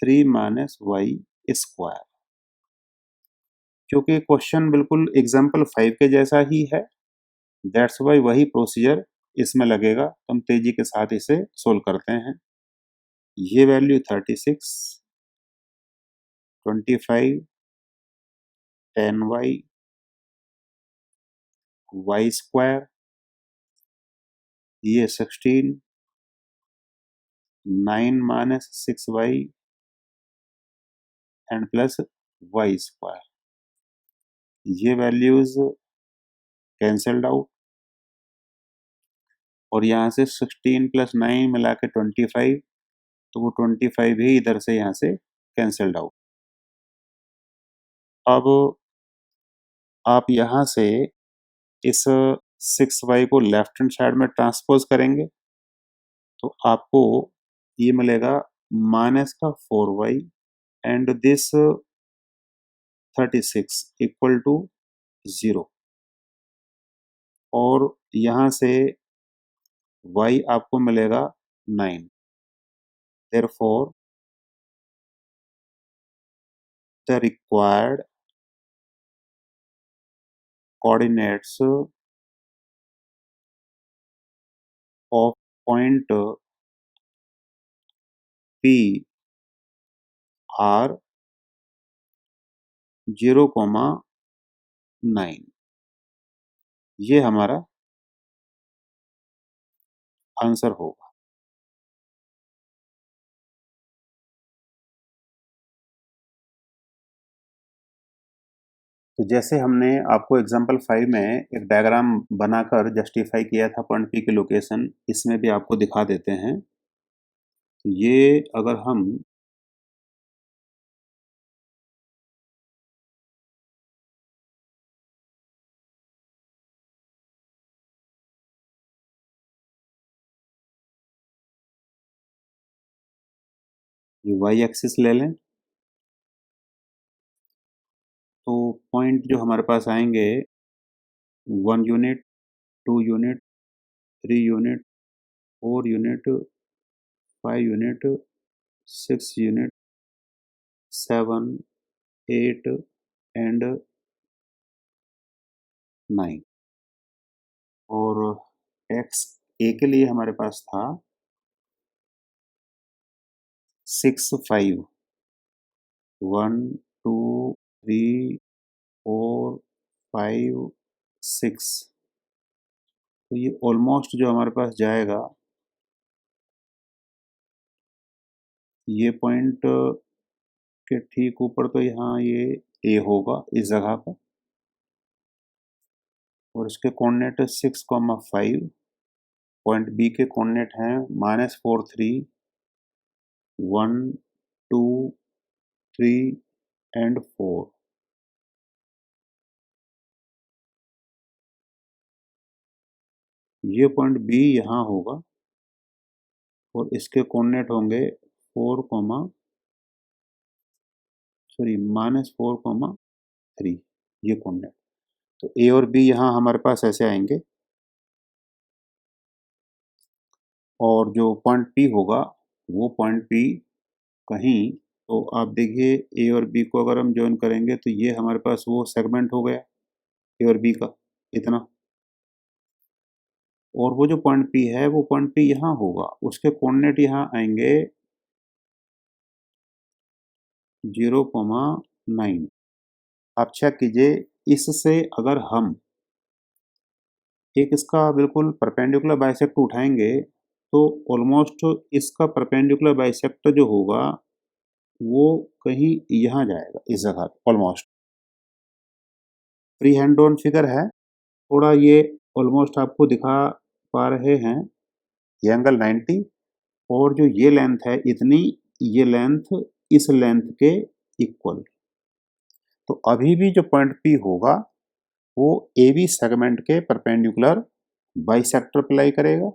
3 - y स्क्वायर। क्योंकि क्वेश्चन बिल्कुल एग्जाम्पल 5 के जैसा ही है, दैट्स वाई वही प्रोसीजर इसमें लगेगा। तो हम तेजी के साथ इसे सोल्व करते हैं। ये वैल्यू 36, 25, 10y, y स्क्वायर, ये 16, 9 - 6y and plus y square. ये वैल्यूज कैंसल्ड आउट और यहाँ से 16 + 9 मिला के 25, तो वो 25 ही इधर से यहाँ से कैंसल्ड आउट। अब आप यहाँ से इस 6y को लेफ्ट हैंड साइड में ट्रांसपोज़ करेंगे, तो आपको ये मिलेगा माइनस का 4y and this 36 equal to 0 और यहाँ से y आपको मिलेगा 9। Therefore, the required coordinates of point P are 0,9। ये हमारा आंसर होगा। तो जैसे हमने आपको एग्जांपल 5 में एक डायग्राम बनाकर जस्टिफाई किया था पॉइंट पी की लोकेशन, इसमें भी आपको दिखा देते हैं। तो ये अगर हम ये वाई एक्सिस ले लें, तो पॉइंट जो हमारे पास आएंगे 1 unit, 2 unit, 3 unit, 4 unit, 5 unit, 6 unit, 7, 8 and 9 और एक्स ए के लिए हमारे पास था 6, 5, 1, 2, 3, 4, 5, 6। तो ये ऑलमोस्ट जो हमारे पास जाएगा, ये पॉइंट के ठीक ऊपर तो यहाँ ये ए होगा इस जगह पर और इसके कोऑर्डिनेट 6,5। पॉइंट बी के कोऑर्डिनेट हैं -4, 3, 1, 2, 3 एंड 4। ये पॉइंट बी यहाँ होगा और इसके कोऑर्डिनेट होंगे 4, सॉरी -4,3 ये कोऑर्डिनेट। तो ए और बी यहाँ हमारे पास ऐसे आएंगे और जो पॉइंट पी होगा वो पॉइंट पी कहीं, तो आप देखिए ए और बी को अगर हम जॉइन करेंगे तो ये हमारे पास वो सेगमेंट हो गया ए और बी का इतना, और वो जो पॉइंट पी है वो पॉइंट पी यहाँ होगा, उसके कोऑर्डिनेट यहाँ आएंगे 0,9। आप चेक कीजिए, इससे अगर हम एक इसका बिल्कुल परपेंडिकुलर बाइसेक्ट उठाएंगे तो ऑलमोस्ट इसका परपेंडिकुलर बाइसेक्ट जो होगा वो कहीं यहाँ जाएगा इस जगह almost. Free hand drawn figure है, थोड़ा ये ऑलमोस्ट आपको दिखा पा रहे हैं ये एंगल 90 और जो ये लेंथ है इतनी, ये लेंथ इस लेंथ के इक्वल। तो अभी भी जो पॉइंट पी होगा वो ए बी सेगमेंट के परपेंडिकुलर बाइसेक्टर अप्लाई करेगा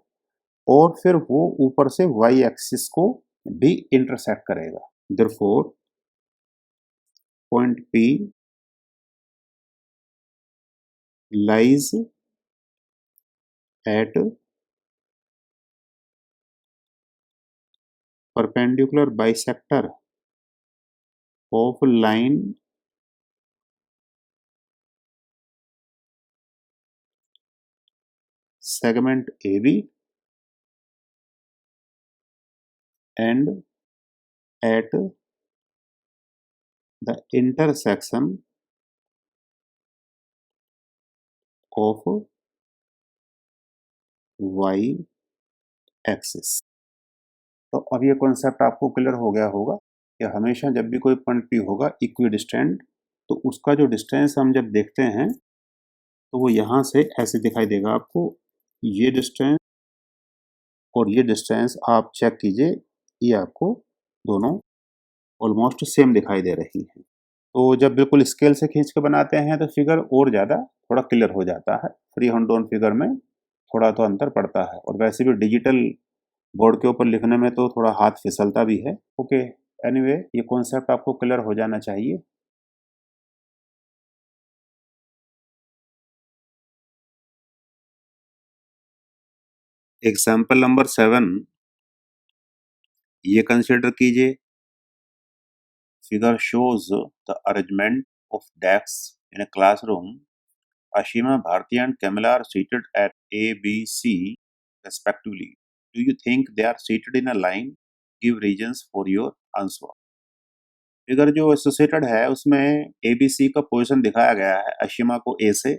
और फिर वो ऊपर से वाई एक्सिस को भी इंटरसेक्ट करेगा। Therefore point P lies at perpendicular bisector of line segment AB and at the intersection of y axis। तो अब ये कॉन्सेप्ट आपको क्लियर हो गया होगा कि हमेशा जब भी कोई पॉइंट पी होगा इक्वी डिस्टेंट, तो उसका जो डिस्टेंस हम जब देखते हैं तो वो यहाँ से ऐसे दिखाई देगा आपको, ये डिस्टेंस और ये डिस्टेंस आप चेक कीजिए, ये आपको दोनों ऑलमोस्ट सेम दिखाई दे रही है। तो जब बिल्कुल स्केल से खींच के बनाते हैं तो फिगर और ज़्यादा थोड़ा क्लियर हो जाता है। फ्री हैंड ड्रॉन फिगर में थोड़ा तो अंतर पड़ता है, और वैसे भी डिजिटल बोर्ड के ऊपर लिखने में तो थोड़ा हाथ फिसलता भी है। ओके, एनीवे ये कॉन्सेप्ट आपको क्लियर हो जाना चाहिए। एग्जाम्पल नंबर 7 ये कंसिडर कीजिए। Figure shows the arrangement of desks in a classroom. Ashima, Bharti and Kamala are seated at A, B, C respectively. Do you think they are seated in a line? Give reasons for your answer. Figure जो एसोसिएटेड है उसमें ABC का पोजीशन दिखाया गया है। अशिमा को A से,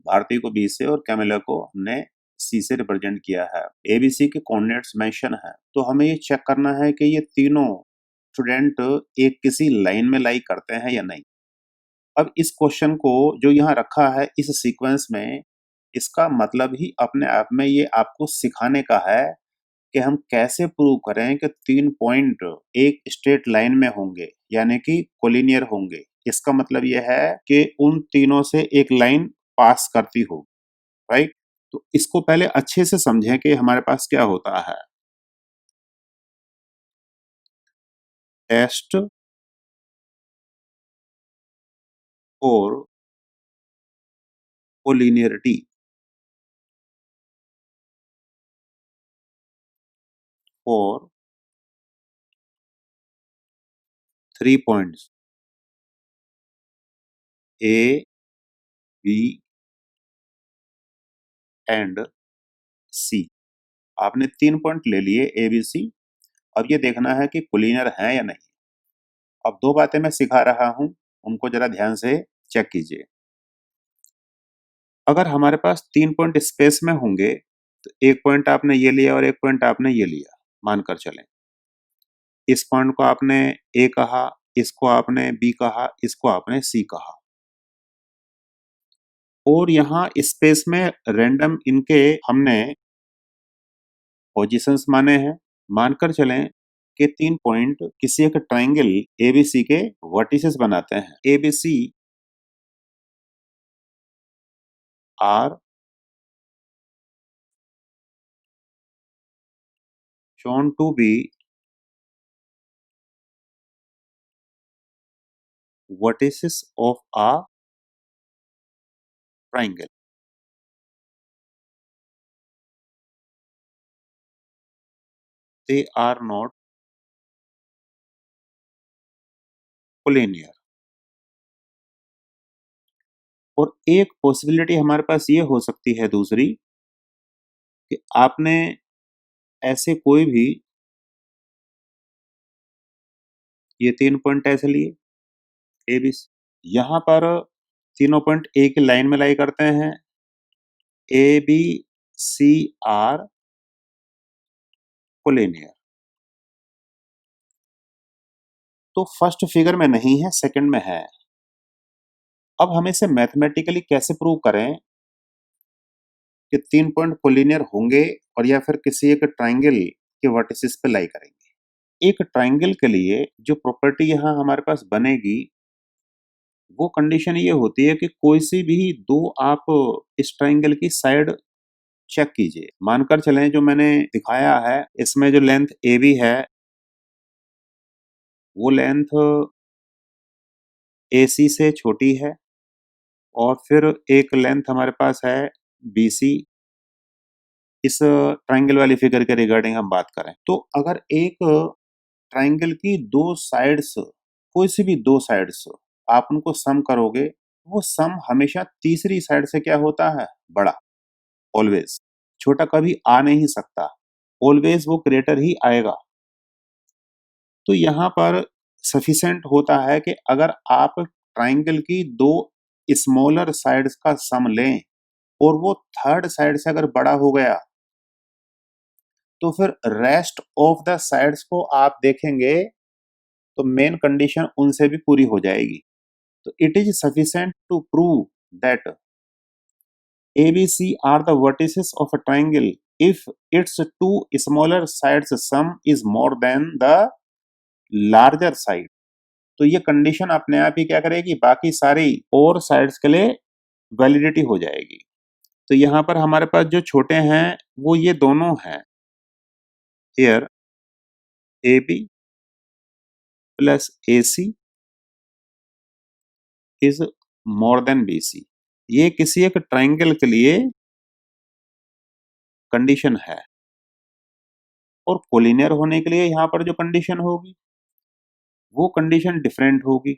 भारती को B से और कैमिला को हमने C से रिप्रेजेंट किया है। ABC के कोऑर्डिनेट्स मेंशन है, तो हमें ये चेक करना है कि ये तीनों स्टूडेंट एक किसी लाइन में लाई करते हैं या नहीं। अब इस क्वेश्चन को जो यहाँ रखा है इस सीक्वेंस में, इसका मतलब ही अपने आप में ये आपको सिखाने का है कि हम कैसे प्रूव करें कि 3 पॉइंट एक स्ट्रेट लाइन में होंगे, यानी कि कोलिनियर होंगे। इसका मतलब ये है कि उन तीनों से एक लाइन पास करती हो, राइट? तो इसको पहले अच्छे से समझें कि हमारे पास क्या होता है। टेस्ट और collinearity for 3 points A, B and C. आपने 3 पॉइंट ले लिए ए, बी, सी। अब ये देखना है कि कोलिनियर हैं या नहीं। अब 2 बातें मैं सिखा रहा हूं, उनको जरा ध्यान से चेक कीजिए। अगर हमारे पास 3 पॉइंट स्पेस में होंगे तो एक पॉइंट आपने ये लिया और एक पॉइंट आपने ये लिया, मानकर चलें। इस पॉइंट को आपने ए कहा, इसको आपने बी कहा, इसको आपने सी कहा, और यहाँ स्पेस में रैंडम इनके हमने पोजीशंस माने हैं। मानकर चलें कि 3 पॉइंट किसी एक ट्राइंगल एबीसी के वर्टिसेस बनाते हैं। ABC are shown to be vertices of a triangle. They are not collinear. और एक पॉसिबिलिटी हमारे पास ये हो सकती है दूसरी, कि आपने ऐसे कोई भी ये 3 पॉइंट ऐसे लिए ए बी सी, यहाँ पर तीनों पॉइंट एक ही लाइन में लाई करते हैं। A B C are collinear. तो फर्स्ट फिगर में नहीं है, सेकंड में है। अब हम इसे मैथमेटिकली कैसे प्रूव करें कि 3 पॉइंट कोलिनियर होंगे और या फिर किसी एक ट्राइंगल के वर्टिसेस पे लाई करेंगे। एक ट्राइंगल के लिए जो प्रॉपर्टी यहाँ हमारे पास बनेगी, वो कंडीशन ये होती है कि कोई सी भी दो आप इस ट्राइंगल की साइड चेक कीजिए। मानकर चलें जो मैंने दिखाया है इसमें जो लेंथ ए बी है, वो लेंथ ए सी से छोटी है, और फिर एक लेंथ हमारे पास है बी सी। इस ट्राइंगल वाली फिगर के रिगार्डिंग हम बात करें तो अगर एक ट्राइंगल की दो साइड्स, कोई सी भी दो साइड्स आप उनको सम करोगे, वो सम हमेशा तीसरी साइड से क्या होता है, बड़ा। ऑलवेज छोटा कभी आ नहीं सकता, ऑलवेज वो ग्रेटर ही आएगा। तो यहाँ पर सफिशिएंट होता है कि अगर आप ट्राइंगल की दो स्मॉलर साइड्स का सम लें और वो थर्ड साइड से अगर बड़ा हो गया, तो फिर रेस्ट ऑफ द साइड्स को आप देखेंगे तो मेन कंडीशन उनसे भी पूरी हो जाएगी। तो it is sufficient to prove that ABC are the vertices of a triangle if its two smaller sides sum is more than the larger side. तो ये कंडीशन अपने आप ही क्या करेगी, बाकी सारी और साइड्स के लिए वैलिडिटी हो जाएगी। तो यहाँ पर हमारे पास जो छोटे हैं वो ये दोनों हैं, here AB plus AC is more then BC। ये किसी एक ट्राइंगल के लिए कंडीशन है, और कोलिनियर होने के लिए यहाँ पर जो कंडीशन होगी वो कंडीशन डिफरेंट होगी।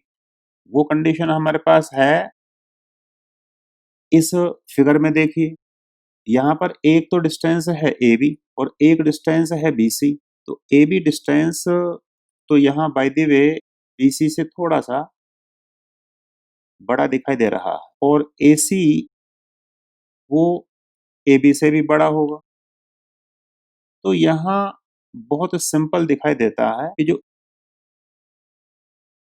वो कंडीशन हमारे पास है इस फिगर में। देखिए यहाँ पर एक तो डिस्टेंस है AB और एक डिस्टेंस है BC। तो AB डिस्टेंस तो यहाँ बाय द वे BC से थोड़ा सा बड़ा दिखाई दे रहा है, और AC वो AB से भी बड़ा होगा। तो यहाँ बहुत सिंपल दिखाई देता है कि जो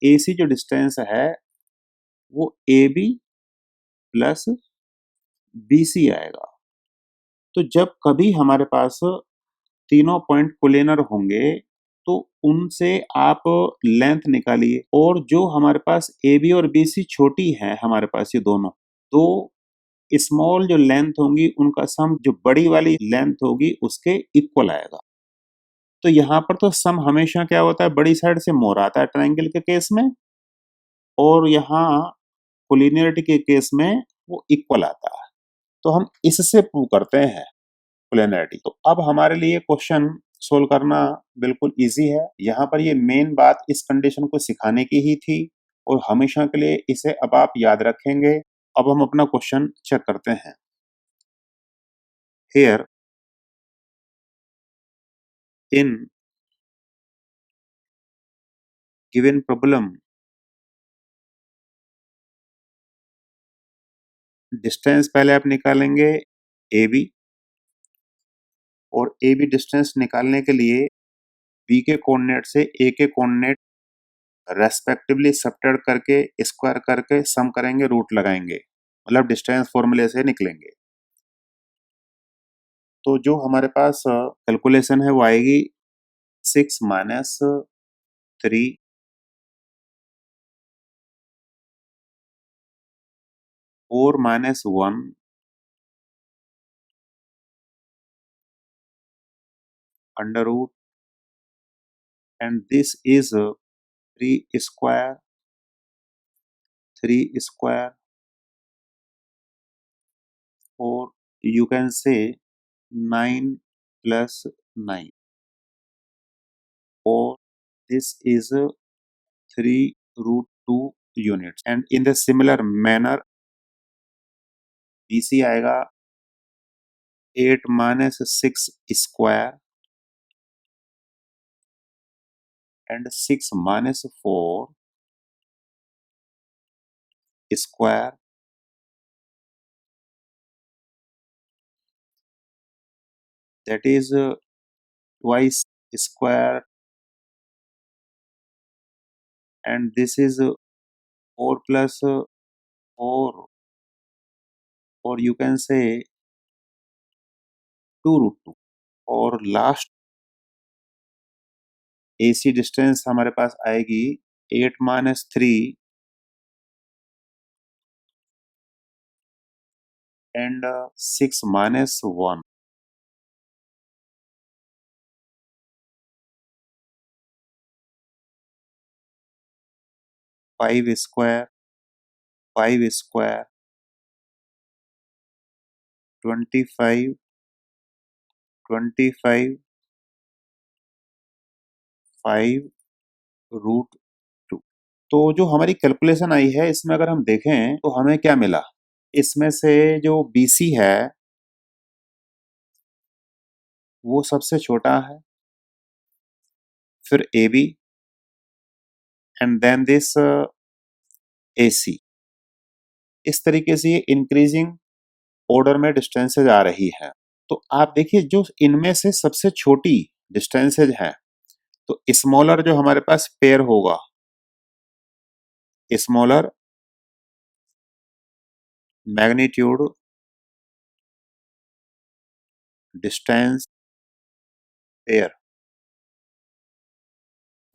AC जो डिस्टेंस है वो AB प्लस BC आएगा। तो जब कभी हमारे पास तीनों पॉइंट कोलिनियर होंगे तो उनसे आप लेंथ निकालिए, और जो हमारे पास AB और BC छोटी है हमारे पास ये दोनों, तो स्मॉल जो लेंथ होंगी उनका सम जो बड़ी वाली लेंथ होगी उसके इक्वल आएगा। तो यहाँ पर तो सम हमेशा क्या होता है, बड़ी साइड से मोर आता है ट्राइंगल के केस में, और यहाँ कोलिनियरिटी के केस में वो इक्वल आता है। तो हम इससे प्रूव करते हैं कोलिनियरिटी। तो अब हमारे लिए क्वेश्चन सोल्व करना बिल्कुल इजी है। यहाँ पर ये मेन बात इस कंडीशन को सिखाने की ही थी, और हमेशा के लिए इसे अब आप याद रखेंगे। अब हम अपना क्वेश्चन चेक करते हैं। Here in given problem distance पहले आप निकालेंगे AB, और AB डिस्टेंस निकालने के लिए B के कोऑर्डिनेट से A के कोऑर्डिनेट रेस्पेक्टिवली सब्ट्रैक्ट करके स्क्वायर करके सम करेंगे, रूट लगाएंगे, मतलब डिस्टेंस फॉर्मूले से निकलेंगे। तो जो हमारे पास कैलकुलेशन है वो आएगी 6 minus 3 4 minus 1 under root, and this is 3 square, और you can say 9 plus 9, or this is 3 root 2 units, and in the similar manner BC आएगा 8 minus 6 square and 6 minus 4 square, that is twice square, and this is 4 plus 4, or you can say 2 root 2, और लास्ट AC डिस्टेंस हमारे पास आएगी 8 minus 3 and 6 minus 1, 5 square, 5 square, 25, 25, 5 root 2। तो जो हमारी कैलकुलेशन आई है इसमें अगर हम देखें तो हमें क्या मिला, इसमें से जो BC है वो सबसे छोटा है, फिर AB, and then this AC। इस तरीके से ये इंक्रीजिंग ऑर्डर में डिस्टेंसेज आ रही है। तो आप देखिए जो इनमें से सबसे छोटी डिस्टेंसेज है, तो स्मॉलर जो हमारे पास पेयर होगा, स्मॉलर मैग्नीट्यूड डिस्टेंस पेयर,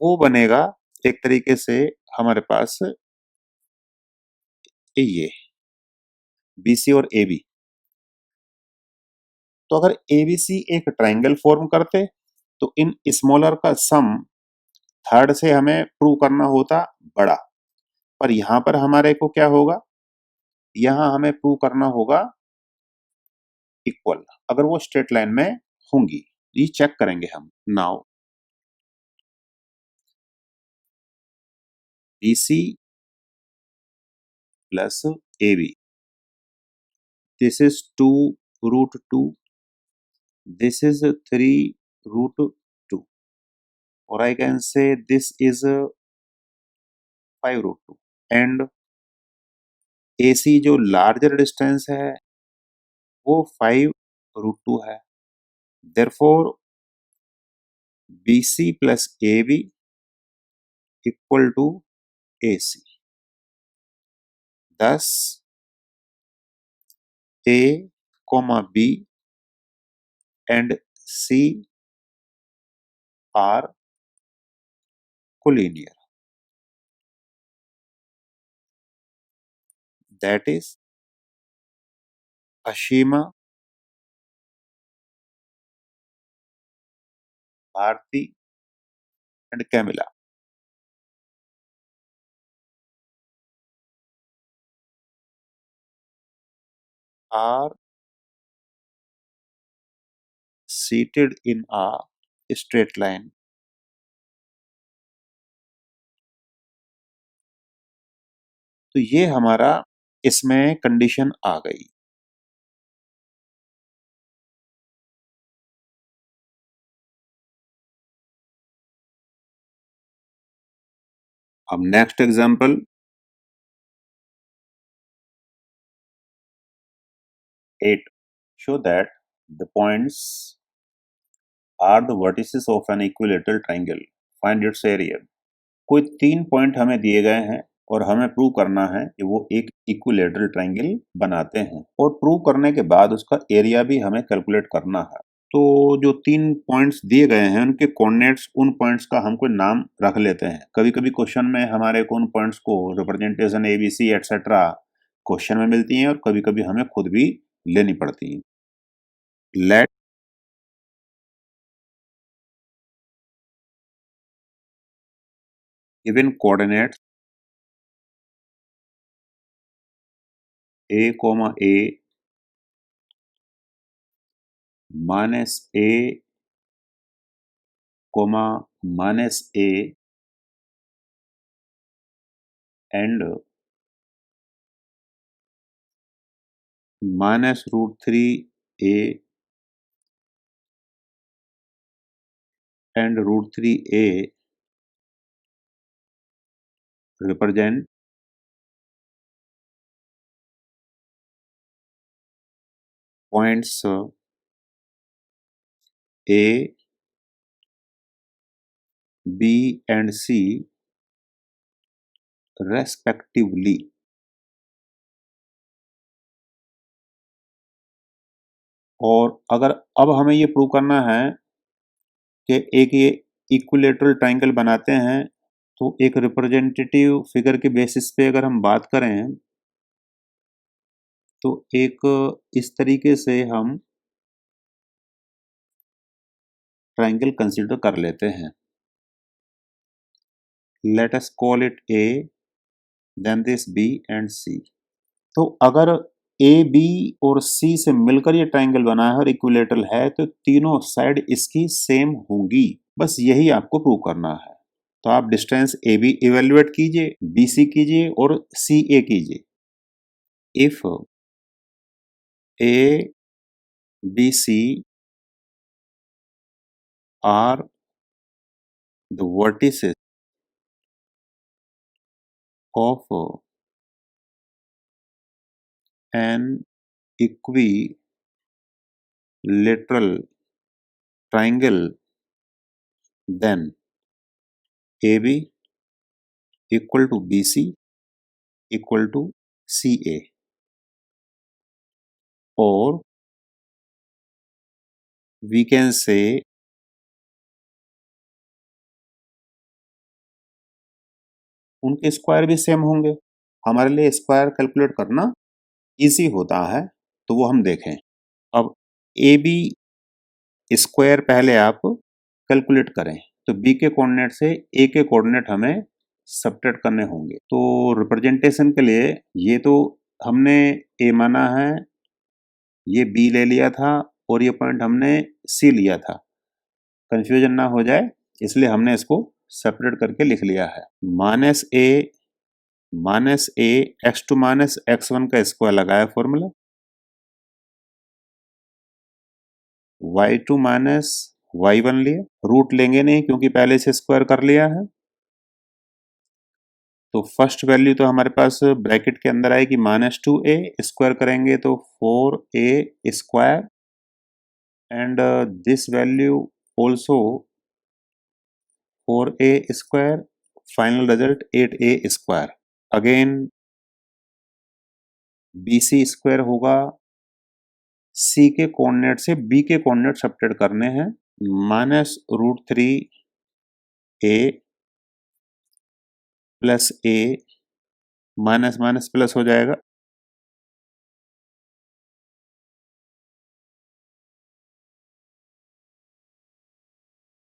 वो बनेगा एक तरीके से हमारे पास ये BC और AB। तो अगर ABC एक ट्रायंगल फॉर्म करते तो इन स्मॉलर का सम थर्ड से हमें प्रूव करना होता बड़ा, पर यहां पर हमारे को क्या होगा, यहां हमें प्रूव करना होगा इक्वल, अगर वो स्ट्रेट लाइन में होंगी। ये चेक करेंगे हम now. BC plus AB, this is 2 root 2, this is 3 root 2, or I can say this is 5 root 2, and AC जो लार्जर डिस्टेंस है वो 5 root 2 है। therefore BC plus AB equal to AC, thus A, B and C are collinear, that is Ashima, Bharti and Camilla are seated in a straight line. तो ये हमारा इसमें कंडीशन आ गई। अब next example 8, show that the points are the vertices of an equilateral triangle, find its area। कोई 3 पॉइंट हमें दिए गए हैं और हमें प्रूव करना है कि वो एक इक्विलेटरल ट्रायंगल बनाते हैं, और प्रूव करने के बाद उसका एरिया भी हमें कैलकुलेट करना है। तो जो 3 पॉइंट्स दिए गए हैं उनके कोऑर्डिनेट्स, उन पॉइंट्स का हम कोई नाम रख लेते हैं। कभी-कभी क्वेश्चन में हमारे को उन पॉइंट्स को रिप्रेजेंटेशन ABC एटसेट्रा क्वेश्चन में मिलती हैं और कभी-कभी हमें खुद भी लेनी पड़ती हैं। Let given coordinates A, A minus A, minus A and minus root 3A and root 3A represent points A, B and C respectively। और अगर अब हमें ये प्रूव करना है कि एक ये इक्विलेटरल ट्रायंगल बनाते हैं, तो एक रिप्रेजेंटेटिव फिगर के बेसिस पे अगर हम बात करें तो एक इस तरीके से हम ट्रायंगल कंसीडर कर लेते हैं। Let us call it A, then this B and C। तो अगर A, B और C से मिलकर ये ट्रायंगल बना है और इक्विलेटरल है तो तीनों साइड इसकी सेम होंगी। बस यही आपको प्रूव करना है। तो आप डिस्टेंस AB इवेल्युएट कीजिए, BC कीजिए और CA कीजिए। If A, B, C are the vertices of an equilateral triangle, then AB equal to BC equal to CA, or we can say उनके स्क्वायर भी सेम होंगे। हमारे लिए स्क्वायर कैलकुलेट करना ईज़ी होता है, तो वो हम देखें। अब ए बी स्क्वायर पहले आप कैलकुलेट करें, तो बी के कोऑर्डिनेट से ए के कोऑर्डिनेट हमें सब्ट्रैक्ट करने होंगे। तो रिप्रेजेंटेशन के लिए ये तो हमने ए माना है, ये बी ले लिया था और ये पॉइंट हमने सी लिया था। कंफ्यूजन ना हो जाए इसलिए हमने इसको सेपरेट करके लिख लिया है। Minus a x two minus x one का स्क्वायर लगाया formula, y two minus y one लिए, रूट लेंगे नहीं क्योंकि पहले से स्क्वायर कर लिया है। तो फर्स्ट वैल्यू तो हमारे पास ब्रैकेट के अंदर आएगी -2a, स्क्वायर करेंगे तो 4a square, and this value also 4a square, final result 8a square. Again bc square होगा, c के कोऑर्डिनेट से b के कोऑर्डिनेट सब्ट्रैक्ट करने हैं, -√3a plus a, minus minus plus हो जाएगा,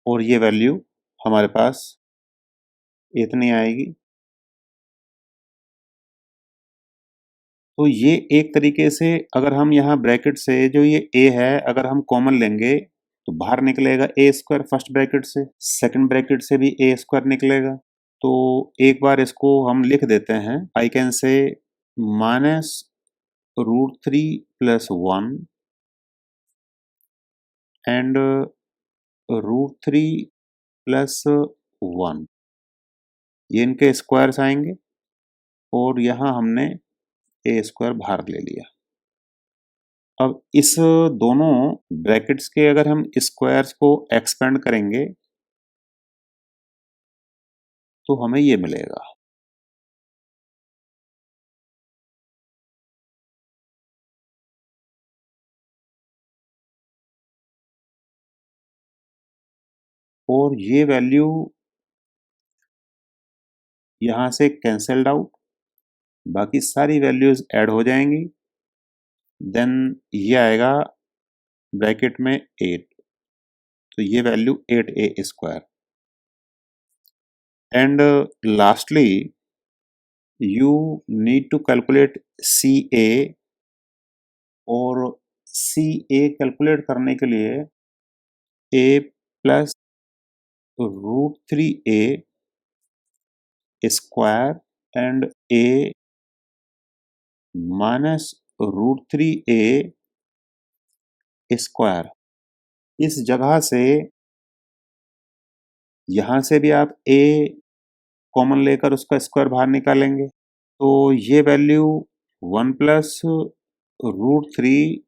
और ये वैल्यू हमारे पास इतनी आएगी। तो ये एक तरीके से अगर हम यहाँ ब्रैकेट से जो ये a है अगर हम कॉमन लेंगे तो बाहर निकलेगा a स्क्वायर फर्स्ट ब्रैकेट से, सेकंड ब्रैकेट से भी a स्क्वायर निकलेगा। तो एक बार इसको हम लिख देते हैं, आई कैन से -√3 प्लस 1 एंड √3 प्लस 1, ये इनके स्क्वायर्स आएंगे और यहाँ हमने a स्क्वायर बाहर ले लिया। अब इस दोनों ब्रैकेट्स के अगर हम स्क्वायर्स को एक्सपेंड करेंगे तो हमें ये मिलेगा। और ये वैल्यू यहां से कैंसल्ड आउट, बाकी सारी वैल्यूज ऐड हो जाएंगी, देन ये आएगा ब्रैकेट में 8, तो ये value 8a square, and lastly you need to calculate CA, और CA कैलकुलेट करने के लिए a plus √3a square and a -√3a स्क्वायर, इस जगह से यहां से भी आप a कॉमन लेकर उसका स्क्वायर बाहर निकालेंगे, तो ये वैल्यू 1 प्लस √3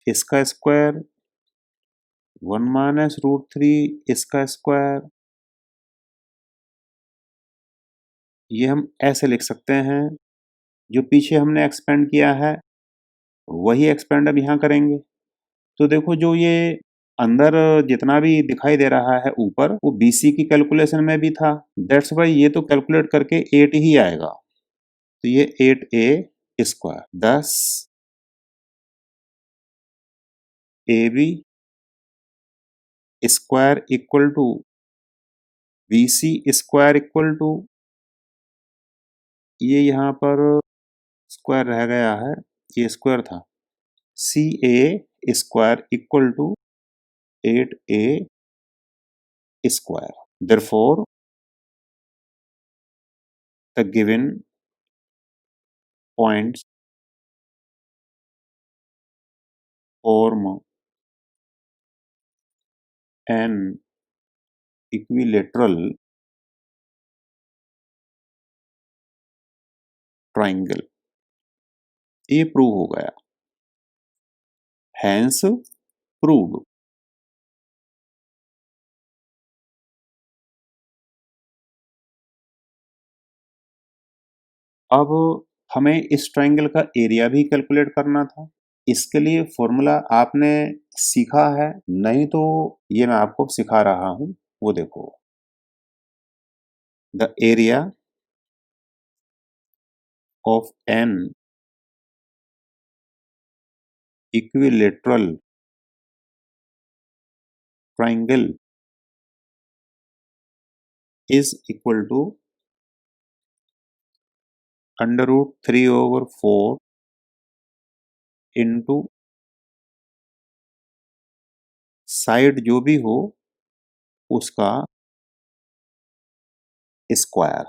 इसका स्क्वायर, 1 माइनस √3 इसका स्क्वायर, ये हम ऐसे लिख सकते हैं। जो पीछे हमने एक्सपेंड किया है वही एक्सपेंड अब यहाँ करेंगे। तो देखो जो ये अंदर जितना भी दिखाई दे रहा है ऊपर वो BC की कैलकुलेशन में भी था, दैट्स वाई ये तो कैलकुलेट करके 8 ही आएगा, तो ये 8a square, 10 AB square equal to BC square equal to, ये यहाँ पर स्क्वायर रह गया है, ये स्क्वायर था, CA square equal to 8a square. Therefore, the given points form an equilateral triangle. ये प्रूव हो गया, हैंस प्रूव्ड। अब हमें इस ट्रायंगल का एरिया भी कैलकुलेट करना था। इसके लिए फॉर्मूला आपने सीखा है, नहीं तो ये मैं आपको सिखा रहा हूं, वो देखो। the area of an equilateral triangle is equal to under root 3/4 into side जो भी हो उसका स्क्वायर।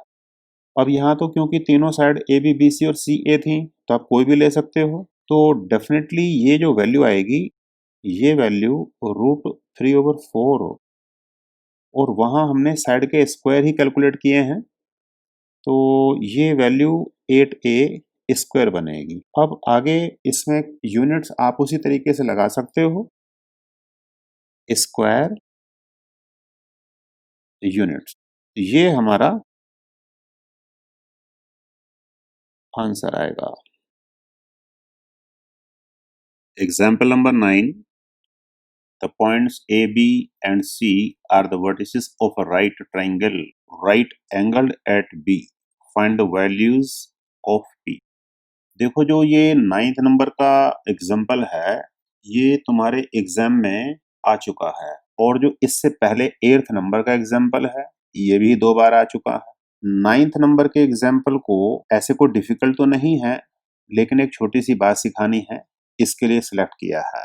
अब यहाँ तो क्योंकि तीनों side A B B C और सी ए थी तो आप कोई भी ले सकते हो, तो डेफिनेटली ये जो वैल्यू आएगी ये वैल्यू √3/4 और वहाँ हमने साइड के स्क्वायर ही कैलकुलेट किए हैं, तो ये वैल्यू 8a² बनेगी। अब आगे इसमें यूनिट्स आप उसी तरीके से लगा सकते हो, स्क्वायर यूनिट्स। ये हमारा आंसर आएगा। Example number 9, the points A, B and C are the vertices of a right triangle right angled at B. Find the values of P. देखो जो ये 9th नंबर का एग्जाम्पल है ये तुम्हारे एग्जाम में आ चुका है, और जो इससे पहले 8th नंबर का एग्जाम्पल है ये भी 2 बार आ चुका है। 9th नंबर के एग्जाम्पल को ऐसे कोई डिफिकल्ट तो नहीं है, लेकिन एक छोटी सी बात सिखानी है, इसके लिए सिलेक्ट किया है।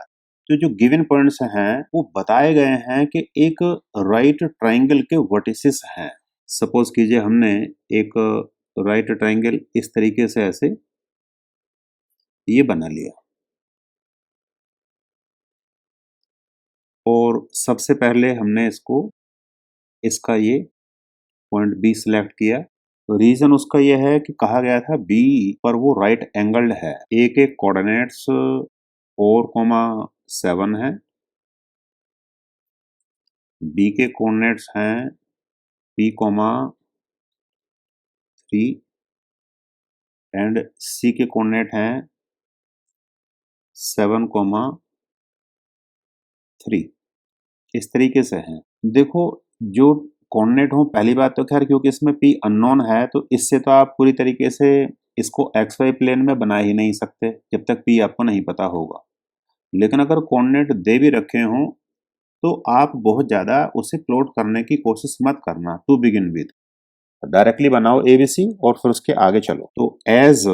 तो जो गिवन पॉइंट्स हैं वो बताए गए हैं कि एक राइट ट्राइंगल के वर्टिसेस हैं। सपोज कीजिए हमने एक राइट ट्राइंगल इस तरीके से ऐसे ये बना लिया, और सबसे पहले हमने इसका ये पॉइंट बी सिलेक्ट किया। तो रीजन उसका यह है कि कहा गया था बी पर वो राइट एंगल्ड है। ए के कोऑर्डिनेट्स 4,7 है, बी के कोऑर्डिनेट्स हैं P,3 एंड सी के कोऑर्डिनेट हैं 7,3। इस तरीके से हैं। देखो जो कोऑर्डिनेट हो, पहली बात तो खैर क्योंकि इसमें P अननोन है तो इससे तो आप पूरी तरीके से इसको एक्स वाई प्लेन में बना ही नहीं सकते जब तक P आपको नहीं पता होगा। लेकिन अगर कोऑर्डिनेट दे भी रखे हों तो आप बहुत ज़्यादा उसे प्लॉट करने की कोशिश मत करना टू बिगिन विद। डायरेक्टली बनाओ ABC और फिर उसके आगे चलो। तो as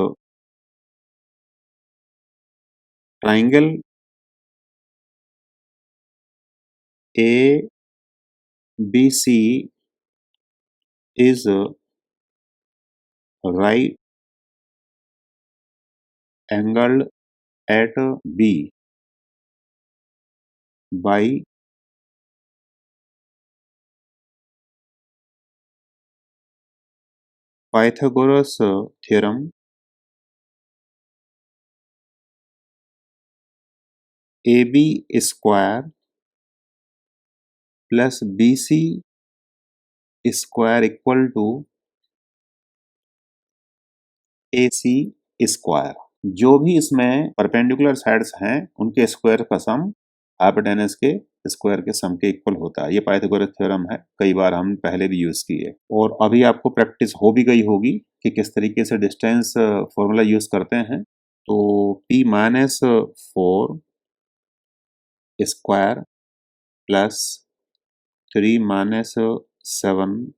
triangle ABC is right angled at B by Pythagoras theorem, AB square plus BC square equal to AC square. जो भी इसमें परपेंडिकुलर साइड्स हैं उनके स्क्वायर का सम हाइपोटेनस के स्क्वायर के सम के इक्वल होता है। ये पाइथागोरस थ्योरम है, कई बार हम पहले भी यूज किए और अभी आपको प्रैक्टिस हो भी गई होगी कि किस तरीके से डिस्टेंस फॉर्मूला यूज करते हैं। तो P-4 स्क्वायर प्लस 3-7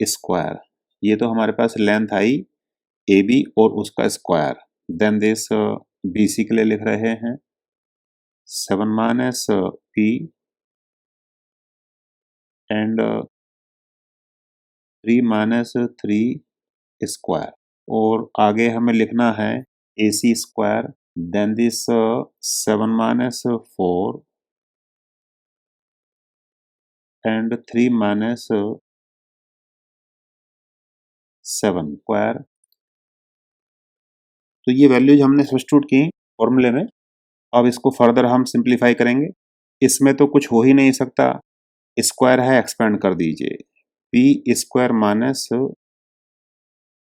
स्क्वायर, ये तो हमारे पास लेंथ आई ए बी और उसका square. Then this B C के लिए लिख रहे हैं 7-P एंड 3-3 स्क्वायर, और आगे हमें लिखना है A C square. Then this 7-4 and 3-7 square. तो ये वैल्यूज हमने सब्स्टिट्यूट की फॉर्मूले में। अब इसको फर्दर हम सिंप्लीफाई करेंगे। इसमें तो कुछ हो ही नहीं सकता, स्क्वायर है एक्सपेंड कर दीजिए। P square minus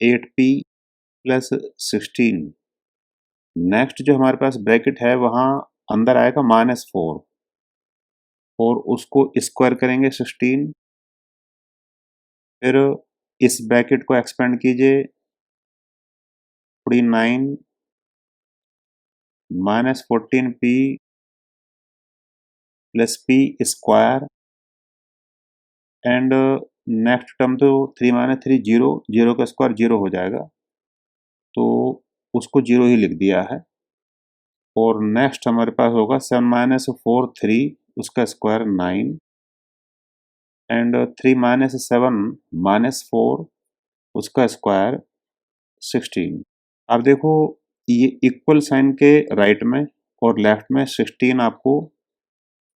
8P plus 16। Next जो हमारे पास ब्रैकेट है वहाँ अंदर आएगा -4 और उसको स्क्वायर करेंगे 16, फिर इस ब्रैकेट को एक्सपेंड कीजिए, 49 minus 14p plus p square and next term तो 3 माइनस 3 जीरो, जीरो का स्क्वायर जीरो हो जाएगा, तो उसको जीरो ही लिख दिया है। और नेक्स्ट हमारे पास होगा 7 माइनस 4 3, उसका स्क्वायर 9 एंड 3 माइनस 7 माइनस 4, उसका स्क्वायर 16। अब देखो ये इक्वल साइन के राइट में और लेफ्ट में 16 आपको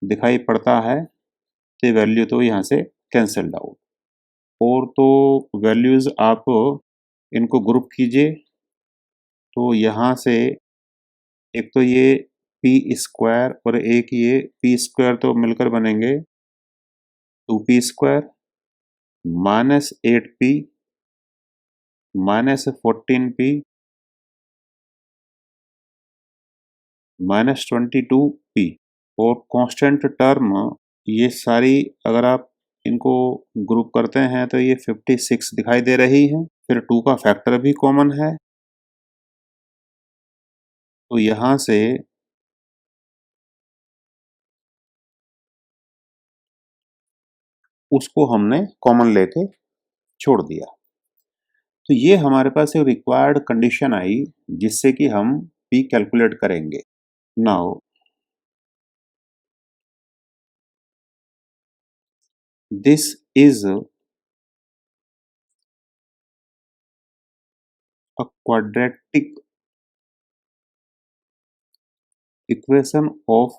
दिखाई पड़ता है, तो वैल्यू तो यहाँ से कैंसल्ड आउट। और तो वैल्यूज आप इनको ग्रुप कीजिए, तो यहाँ से एक तो ये पी स्क्वायर और एक ये पी स्क्वायर तो मिलकर बनेंगे 2p square minus 8p minus 14p minus 22p। और कांस्टेंट टर्म ये सारी अगर आप इनको ग्रुप करते हैं तो ये 56 दिखाई दे रही है। फिर 2 का फैक्टर भी कॉमन है, तो यहाँ से उसको हमने कॉमन लेके छोड़ दिया। तो ये हमारे पास एक रिक्वायर्ड कंडीशन आई जिससे कि हम p कैलकुलेट करेंगे। Now this is a quadratic equation of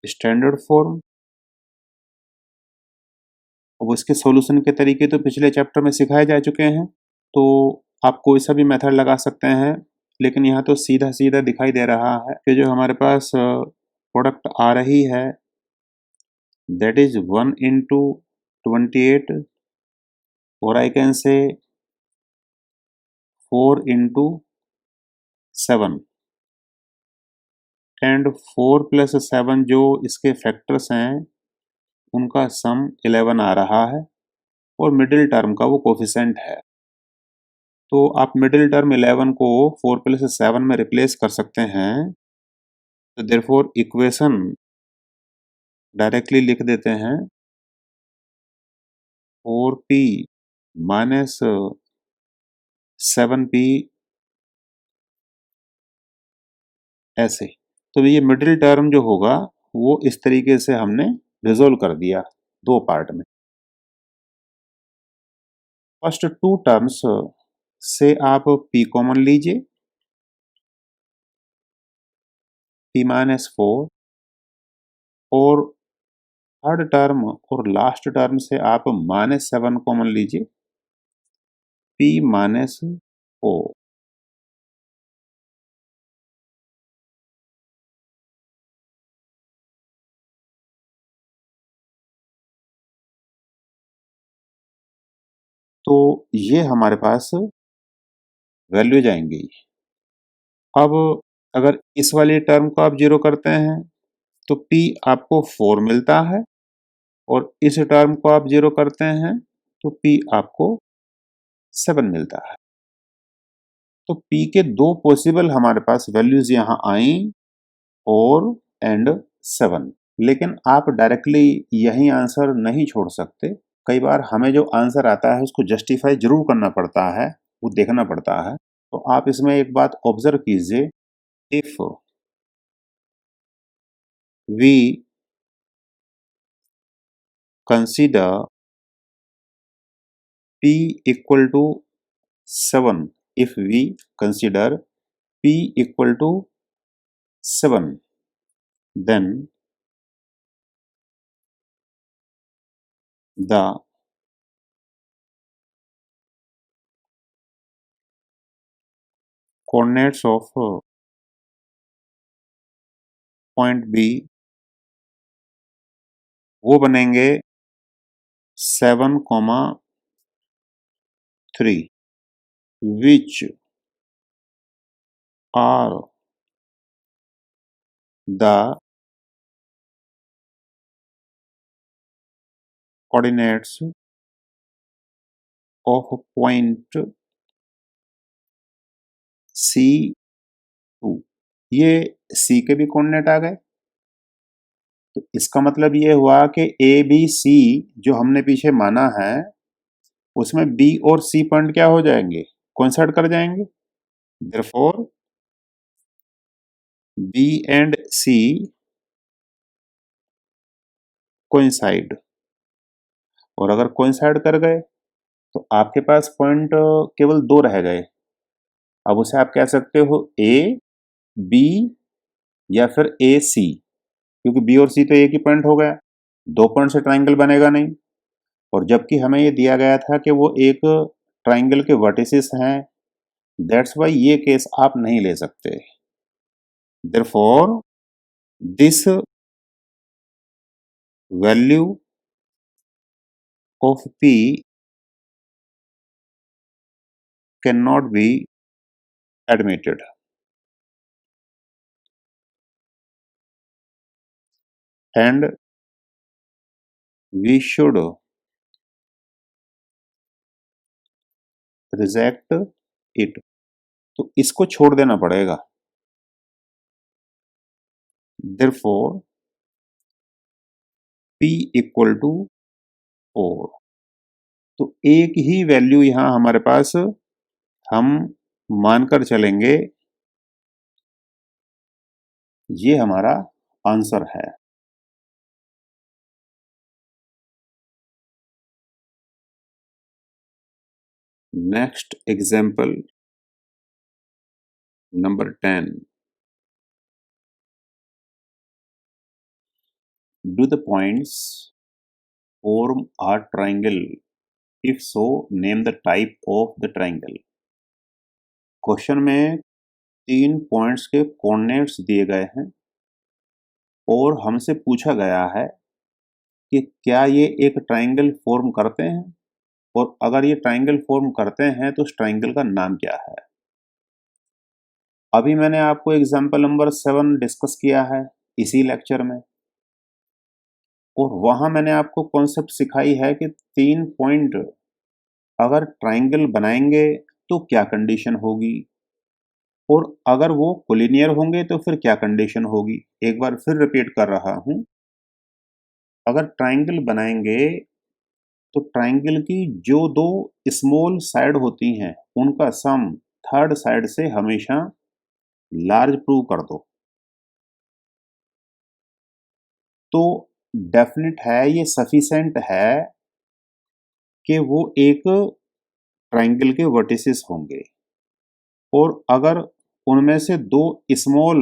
standard form। अब इसके सॉल्यूशन के तरीके तो पिछले चैप्टर में सिखाए जा चुके हैं, तो आप कोई सा भी मेथड लगा सकते हैं, लेकिन यहाँ तो सीधा सीधा दिखाई दे रहा है कि जो हमारे पास प्रोडक्ट आ रही है दैट इज 1 इंटू 28 और आई कैन से 4 इंटू 7 एंड 4 प्लस 7 जो इसके फैक्टर्स हैं उनका सम 11 आ रहा है और मिडिल टर्म का वो कोफिशिएंट है। तो आप मिडिल टर्म 11 को 4 प्लस 7 में रिप्लेस कर सकते हैं, तो देयरफॉर इक्वेशन डायरेक्टली लिख देते हैं 4p माइनस 7p ऐसे। तो ये मिडिल टर्म जो होगा वो इस तरीके से हमने रिजोल्व कर दिया दो पार्ट में। फर्स्ट टू टर्म्स से आप p कॉमन लीजिए, p माइनस 4, और थर्ड टर्म और लास्ट टर्म से आप माइनस 7 कॉमन लीजिए, p माइनस 4। तो ये हमारे पास वैल्यूज आएंगी। अब अगर इस वाली टर्म को आप जीरो करते हैं तो p आपको 4 मिलता है, और इस टर्म को आप जीरो करते हैं तो p आपको 7 मिलता है। तो p के दो पॉसिबल हमारे पास वैल्यूज यहाँ आई, 4 एंड 7। लेकिन आप डायरेक्टली यही आंसर नहीं छोड़ सकते। कई बार हमें जो आंसर आता है उसको जस्टिफाई जरूर करना पड़ता है, वो देखना पड़ता है। तो आप इसमें एक बात ऑब्जर्व कीजिए, if we consider p equal to 7, if we consider p equal to 7, then the coordinates of point B वो बनेंगे 7,3, which are the coordinates of point C2, ये C के भी कोऑर्डिनेट आ गए। तो इसका मतलब ये हुआ कि ए बी सी जो हमने पीछे माना है उसमें बी और सी पॉइंट क्या हो जाएंगे, कोइंसाइड कर जाएंगे। Therefore B and C coincide, और अगर कोइंसाइड कर गए तो आपके पास पॉइंट केवल दो रह गए। अब उसे आप कह सकते हो ए बी या फिर ए सी, क्योंकि बी और सी तो एक ही पॉइंट हो गया, दो पॉइंट से ट्राइंगल बनेगा नहीं। और जबकि हमें ये दिया गया था कि वो एक ट्राइंगल के वर्टिसेस हैं, दैट्स वाई ये केस आप नहीं ले सकते। Therefore this value of P cannot be admitted and we should reject it। तो इसको छोड़ देना पड़ेगा। Therefore P equal to 4। तो एक ही वैल्यू यहां हमारे पास हम मानकर चलेंगे, ये हमारा आंसर है। Next example number 10। Do the points form a triangle? If so, name the type of the triangle। Question में 3 पॉइंट्स के कोऑर्डिनेट्स दिए गए हैं और हमसे पूछा गया है कि क्या ये एक ट्राइंगल फॉर्म करते हैं, और अगर ये ट्राइंगल फॉर्म करते हैं तो उस ट्राइंगल का नाम क्या है। अभी मैंने आपको एग्जांपल नंबर 7 डिस्कस किया है इसी लेक्चर में, और वहां मैंने आपको कॉन्सेप्ट सिखाई है कि 3 पॉइंट अगर ट्राइंगल बनाएंगे तो क्या कंडीशन होगी, और अगर वो कोलिनियर होंगे तो फिर क्या कंडीशन होगी। एक बार फिर रिपीट कर रहा हूं, अगर ट्राइंगल बनाएंगे तो ट्राइंगल की जो दो स्मॉल साइड होती हैं उनका सम थर्ड साइड से हमेशा लार्ज प्रूव कर दो। तो डेफिनेट है, ये सफिशिएंट है कि वो एक ट्राइंगल के वर्टिसेस होंगे, और अगर उनमें से दो स्मॉल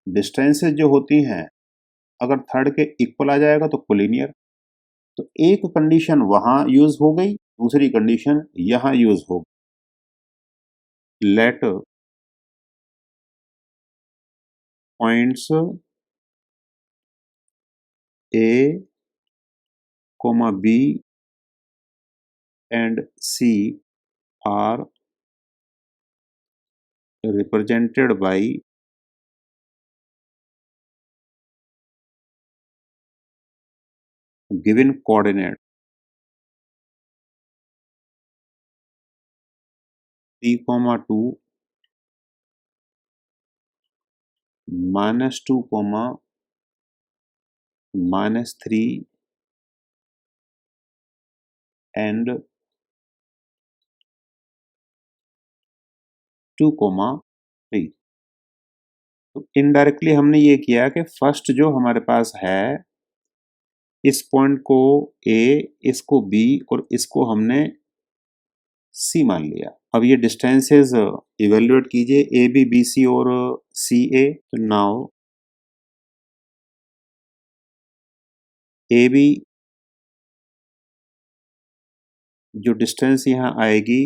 डिस्टेंसेस जो होती हैं अगर थर्ड के इक्वल आ जाएगा तो कोलिनियर। तो एक कंडीशन वहां यूज हो गई, दूसरी कंडीशन यहां यूज हो गई। Let points A B and C are represented by given coordinate 3, 2, -2, -3 and 2, 3। तो इनडायरेक्टली हमने ये किया कि फर्स्ट जो हमारे पास है इस पॉइंट को ए, इसको बी और इसको हमने सी मान लिया। अब ये डिस्टेंसेस इवेल्युएट कीजिए, ए बी बी सी और सी ए। तो नाउ ए बी जो डिस्टेंस यहाँ आएगी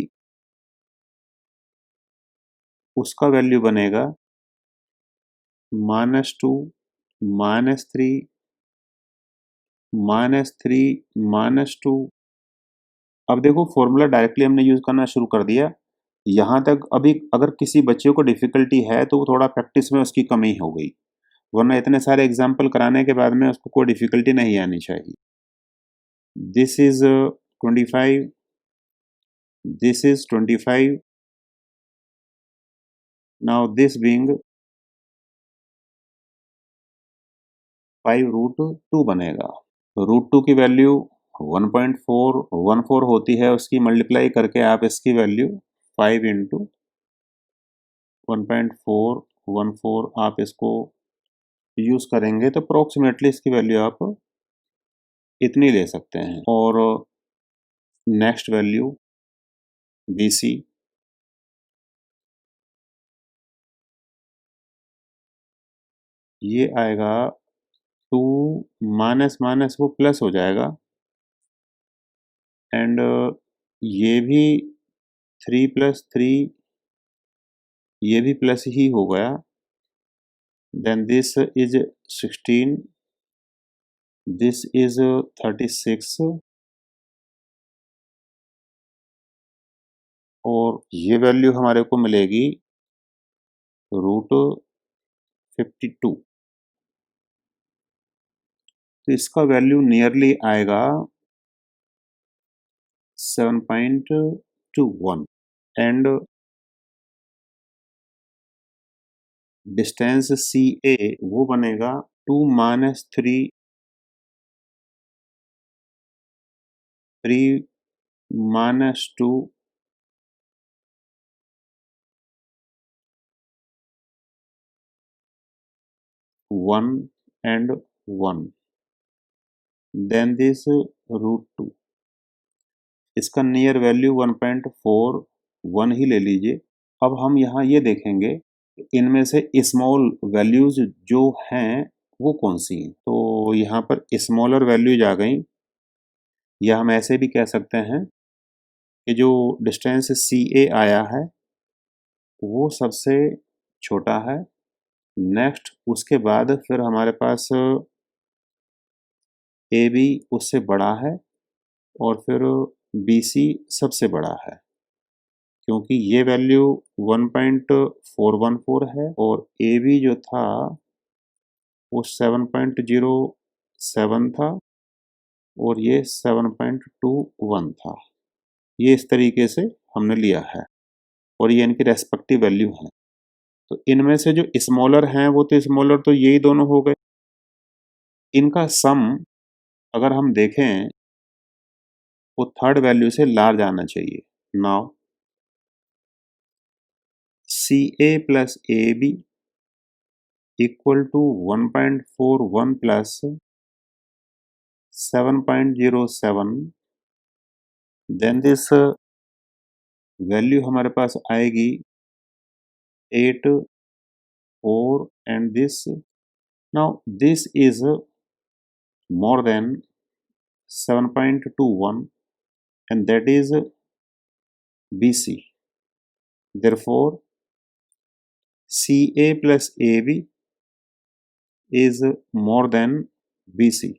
उसका वैल्यू बनेगा -2, -3, -3, -2। अब देखो फॉर्मूला डायरेक्टली हमने यूज करना शुरू कर दिया। यहाँ तक अभी अगर किसी बच्चे को डिफिकल्टी है तो थोड़ा प्रैक्टिस में उसकी कमी हो गई, वरना इतने सारे एग्जाम्पल कराने के बाद में उसको कोई डिफिकल्टी नहीं आनी चाहिए। this is 25, this is 25. Now this being 5√2 बनेगा। √2 की वैल्यू 1.414 होती है, उसकी मल्टीप्लाई करके आप इसकी वैल्यू 5 इंटू 1.414 आप इसको यूज़ करेंगे तो अप्रोक्सीमेटली इसकी वैल्यू आप इतनी ले सकते हैं। और नेक्स्ट वैल्यू BC, ये आएगा 2 माइनस माइनस वो प्लस हो जाएगा, एंड ये भी 3 + 3 ये भी प्लस ही हो गया। Then this is 16, this is 36, और ये वैल्यू हमारे को मिलेगी √52। तो इसका वैल्यू नियरली आएगा 7.21, एंड डिस्टेंस CA वो बनेगा 2 - 3, 3 - 2, 1 and 1, then this √2। इसका नियर वैल्यू 1.41 ही ले लीजिए। अब हम यहाँ ये देखेंगे इनमें से स्मॉल वैल्यूज जो हैं वो कौन सी हैं। तो यहाँ पर स्मॉलर वैल्यूज आ गई, या हम ऐसे भी कह सकते हैं कि जो डिस्टेंस CA आया है वो सबसे छोटा है। नेक्स्ट उसके बाद फिर हमारे पास AB उससे बड़ा है, और फिर BC सबसे बड़ा है, क्योंकि ये वैल्यू 1.414 है और AB जो था वो 7.07 था और ये 7.21 था। ये इस तरीके से हमने लिया है और ये इनकी रेस्पेक्टिव वैल्यू हैं। तो इनमें से जो स्मॉलर हैं वो तो स्मॉलर तो यही दोनों हो गए। इनका सम अगर हम देखें वो थर्ड वैल्यू से लार्ज आना चाहिए। Now CA + AB = 1.41 + 7.07, then this value हमारे पास आएगी 8, 4, and this. Now this is more than 7.21 and that is BC, therefore CA + AB is more than BC।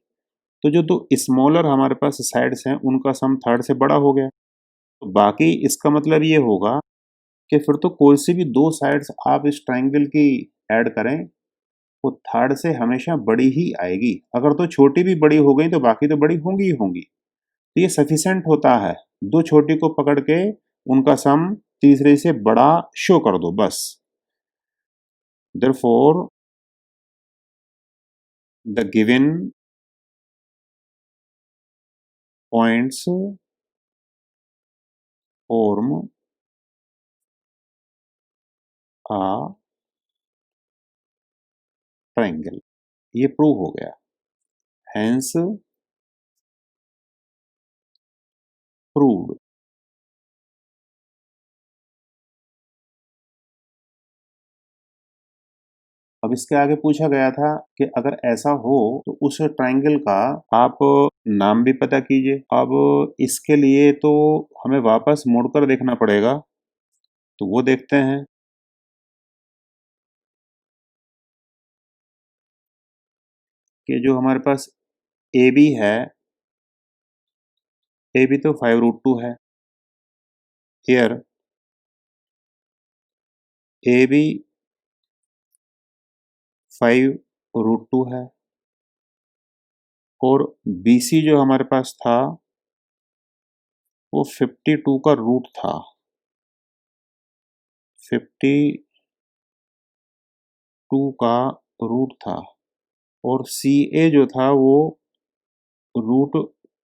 तो जो दो स्मॉलर हमारे पास साइड्स हैं उनका सम थर्ड से बड़ा हो गया, तो बाकी इसका मतलब ये होगा कि फिर तो कोई सी भी दो साइड्स आप इस ट्राइंगल की ऐड करें वो थर्ड से हमेशा बड़ी ही आएगी। अगर तो छोटी भी बड़ी हो गई तो बाकी तो बड़ी होंगी ही होंगी। तो ये सफिशेंट होता है, दो छोटी को पकड़ के उनका सम तीसरे से बड़ा शो कर दो बस। Therefore the given points form a triangle। ये प्रूव हो गया, hence proved। अब इसके आगे पूछा गया था कि अगर ऐसा हो तो उस ट्राइंगल का आप नाम भी पता कीजिए। अब इसके लिए तो हमें वापस मुड़कर देखना पड़ेगा, तो वो देखते हैं। कि जो हमारे पास AB है, AB तो 5√2 है। Here AB 5√2 है और BC जो हमारे पास था वो 52 का रूट था, 52 का रूट था, और CA जो था वो रूट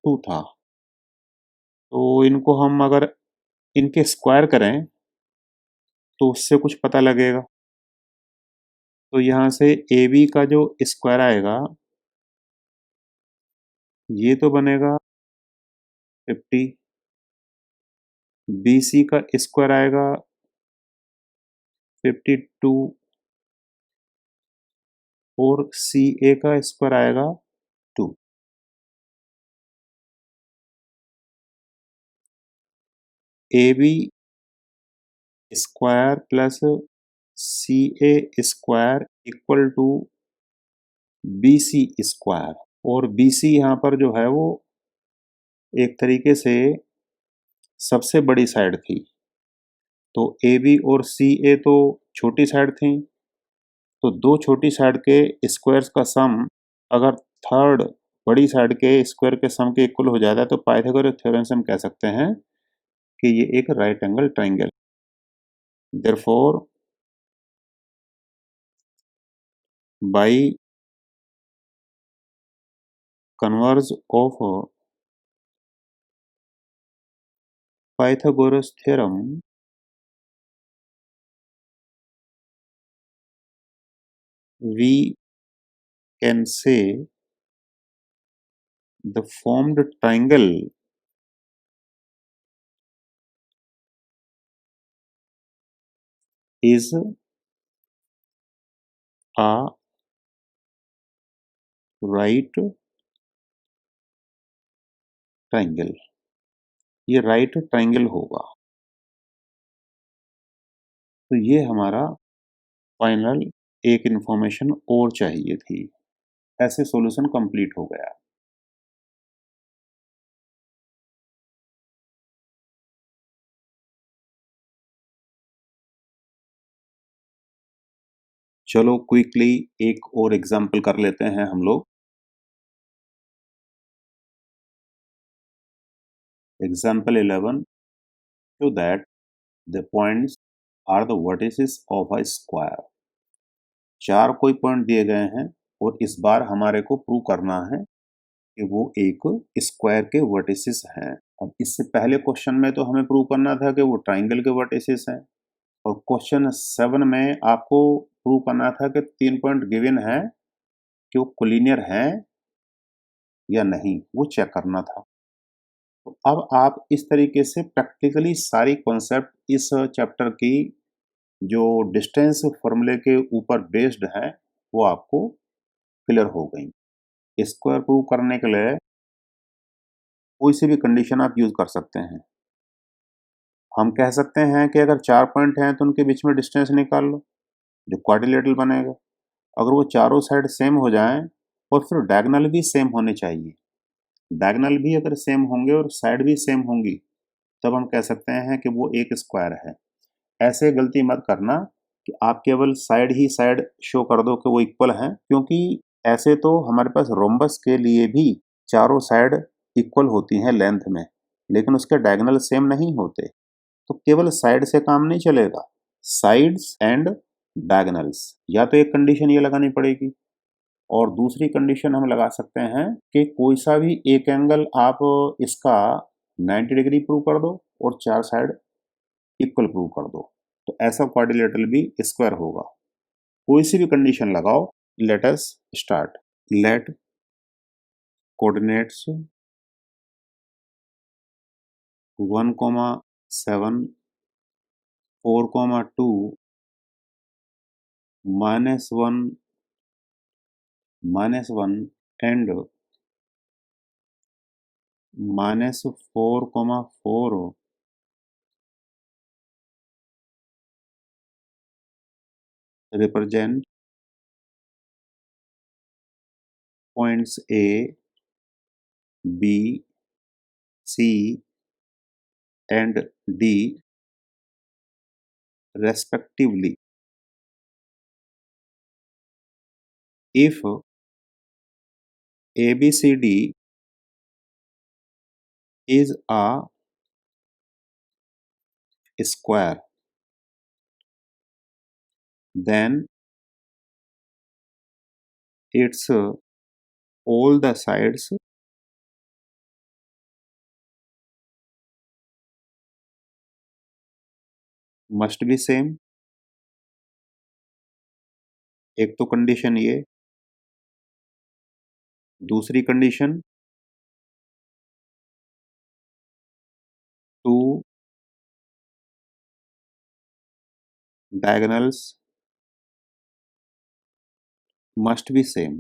2 था। तो इनको हम अगर इनके स्क्वायर करें तो उससे कुछ पता लगेगा। तो यहाँ से AB का जो स्क्वायर आएगा ये तो बनेगा 50, BC का स्क्वायर आएगा 52 और CA का स्क्वायर आएगा 2। AB square plus CA square equal to BC square, और BC यहाँ पर जो है वो एक तरीके से सबसे बड़ी साइड थी। तो AB और CA तो छोटी साइड थी, तो दो छोटी साइड के स्क्वायर्स का सम अगर थर्ड बड़ी साइड के स्क्वायर के सम के इक्वल हो जाता है तो पाइथागोरस थ्योरम से हम कह सकते हैं कि ये एक right angle triangle. Therefore by converge of Pythagoras theorem we can say the formed triangle is a right triangle। ये राइट ट्राइंगल होगा। तो ये हमारा फाइनल एक इंफॉर्मेशन और चाहिए थी। ऐसे सॉल्यूशन कंप्लीट हो गया। चलो क्विकली एक और एग्जांपल कर लेते हैं हम लोग। Example 11 show that the points are the vertices of a square। चार कोई पॉइंट दिए गए हैं और इस बार हमारे को प्रूव करना है कि वो एक स्क्वायर के वर्टिसेस हैं। अब इससे पहले क्वेश्चन में तो हमें प्रूव करना था कि वो ट्राइंगल के वर्टिसेस हैं, और क्वेश्चन 7 में आपको प्रूव करना था कि 3 पॉइंट गिवन है कि वो कोलिनियर हैं या नहीं, वो चेक करना था। तो अब आप इस तरीके से प्रैक्टिकली सारी कॉन्सेप्ट इस चैप्टर की जो डिस्टेंस फॉर्मूले के ऊपर बेस्ड है वो आपको क्लियर हो गई। स्क्वायर प्रूव करने के लिए कोई सी भी कंडीशन आप यूज कर सकते हैं। हम कह सकते हैं कि अगर 4 पॉइंट हैं तो उनके बीच में डिस्टेंस निकाल लो, जो क्वाड्रिलेटरल बनेगा। अगर वो चारों साइड सेम हो जाएं और फिर डायगोनल भी सेम होने चाहिए, डायगोनल भी अगर सेम होंगे और साइड भी सेम होंगी तब हम कह सकते हैं कि वो एक स्क्वायर है। ऐसे गलती मत करना कि आप केवल साइड ही साइड शो कर दो कि वो इक्वल हैं, क्योंकि ऐसे तो हमारे पास रोम्बस के लिए भी चारों साइड इक्वल होती हैं लेंथ में, लेकिन उसके डायगोनल सेम नहीं होते। तो केवल साइड से काम नहीं चलेगा, साइड्स एंड डायगोनल्स, या तो एक कंडीशन ये लगानी पड़ेगी और दूसरी कंडीशन हम लगा सकते हैं कि कोई सा भी एक एंगल आप इसका 90 डिग्री प्रूव कर दो और चार साइड इक्वल प्रूव कर दो, तो ऐसा क्वाड्रिलेटरल भी स्क्वायर होगा। कोई सी भी कंडीशन लगाओ। Let us start. Let coordinates 1,7 4,2 -1 -1 and -4,4 represent points A, B, C and D respectively if ABCD is a square, then its all the sides must be same। एक तो कंडीशन ये, दूसरी condition two diagonals must be same.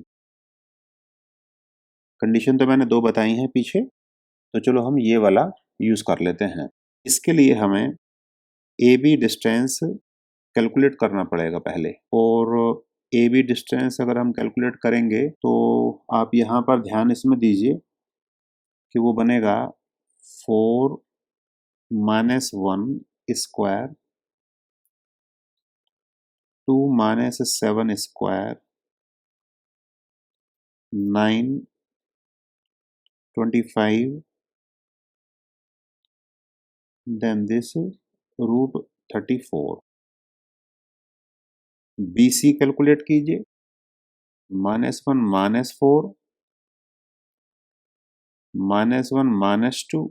Condition तो मैंने दो बताई हैं पीछे, तो चलो हम ये वाला यूज कर लेते हैं। इसके लिए हमें ए बी डिस्टेंस कैलकुलेट करना पड़ेगा पहले, और ए बी डिस्टेंस अगर हम कैलकुलेट करेंगे तो आप यहाँ पर ध्यान इसमें दीजिए कि वो बनेगा 4-1 square 2-7 square 9-25 then this √34। BC calculate कीजिए, -1 -4 -1 -2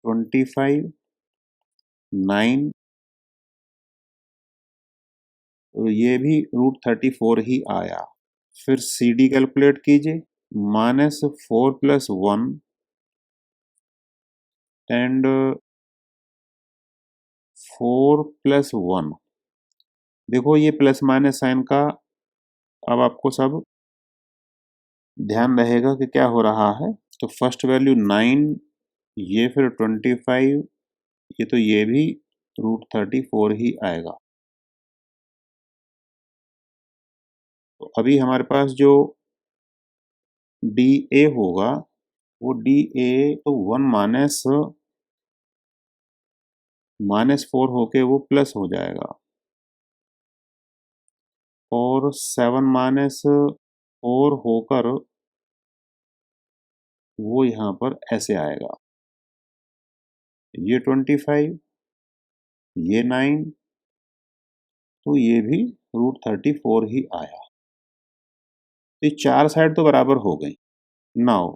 25 9, तो ये भी √34 ही आया। फिर CD कैलकुलेट कीजिए, -4 + 1 एंड 4 + 1। देखो ये प्लस माइनस साइन का अब आपको सब ध्यान रहेगा कि क्या हो रहा है। तो फर्स्ट वैल्यू 9, ये फिर 25, ये तो ये भी √34 ही आएगा। तो अभी हमारे पास जो DA होगा वो DA तो 1 -4 होके वो प्लस हो जाएगा, और 7 -4 होकर वो यहाँ पर ऐसे आएगा, ये 25, ये 9, तो ये भी √34 ही आया। तो ये चार साइड तो बराबर हो गई। नाउ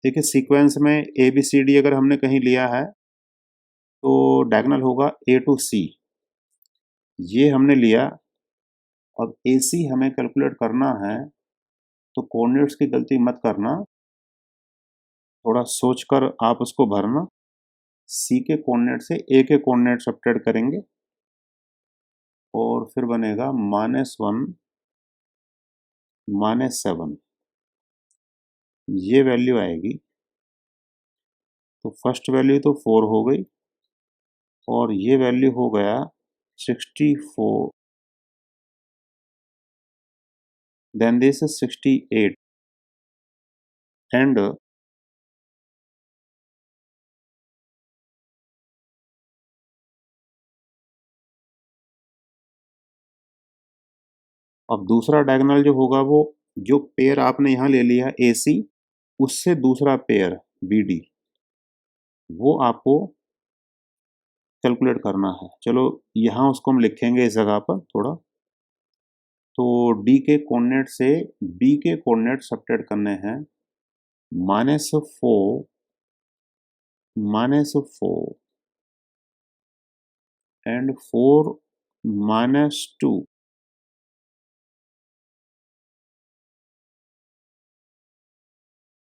देखिए सीक्वेंस में ABCD अगर हमने कहीं लिया है तो डायगोनल होगा A to C, ये हमने लिया। अब AC हमें कैलकुलेट करना है, तो कोऑर्डिनेट्स की गलती मत करना, थोड़ा सोचकर आप उसको भरना। C के कोऑर्डिनेट से A के कोऑर्डिनेट सब्ट्रैक्ट करेंगे और फिर बनेगा -1 -7, ये वैल्यू आएगी। तो फर्स्ट वैल्यू तो 4 हो गई, और ये वैल्यू हो गया 64, देन दिस इज 68 एंड अब दूसरा डायगोनल जो होगा वो जो पेयर आपने यहाँ ले लिया AC, उससे दूसरा पेयर BD, वो आपको कैलकुलेट करना है। चलो यहाँ उसको हम लिखेंगे इस जगह पर थोड़ा। तो D के कोऑर्डिनेट से B के कोऑर्डिनेट सब्ट्रैक्ट करने हैं, -4 -4 एंड 4 -2।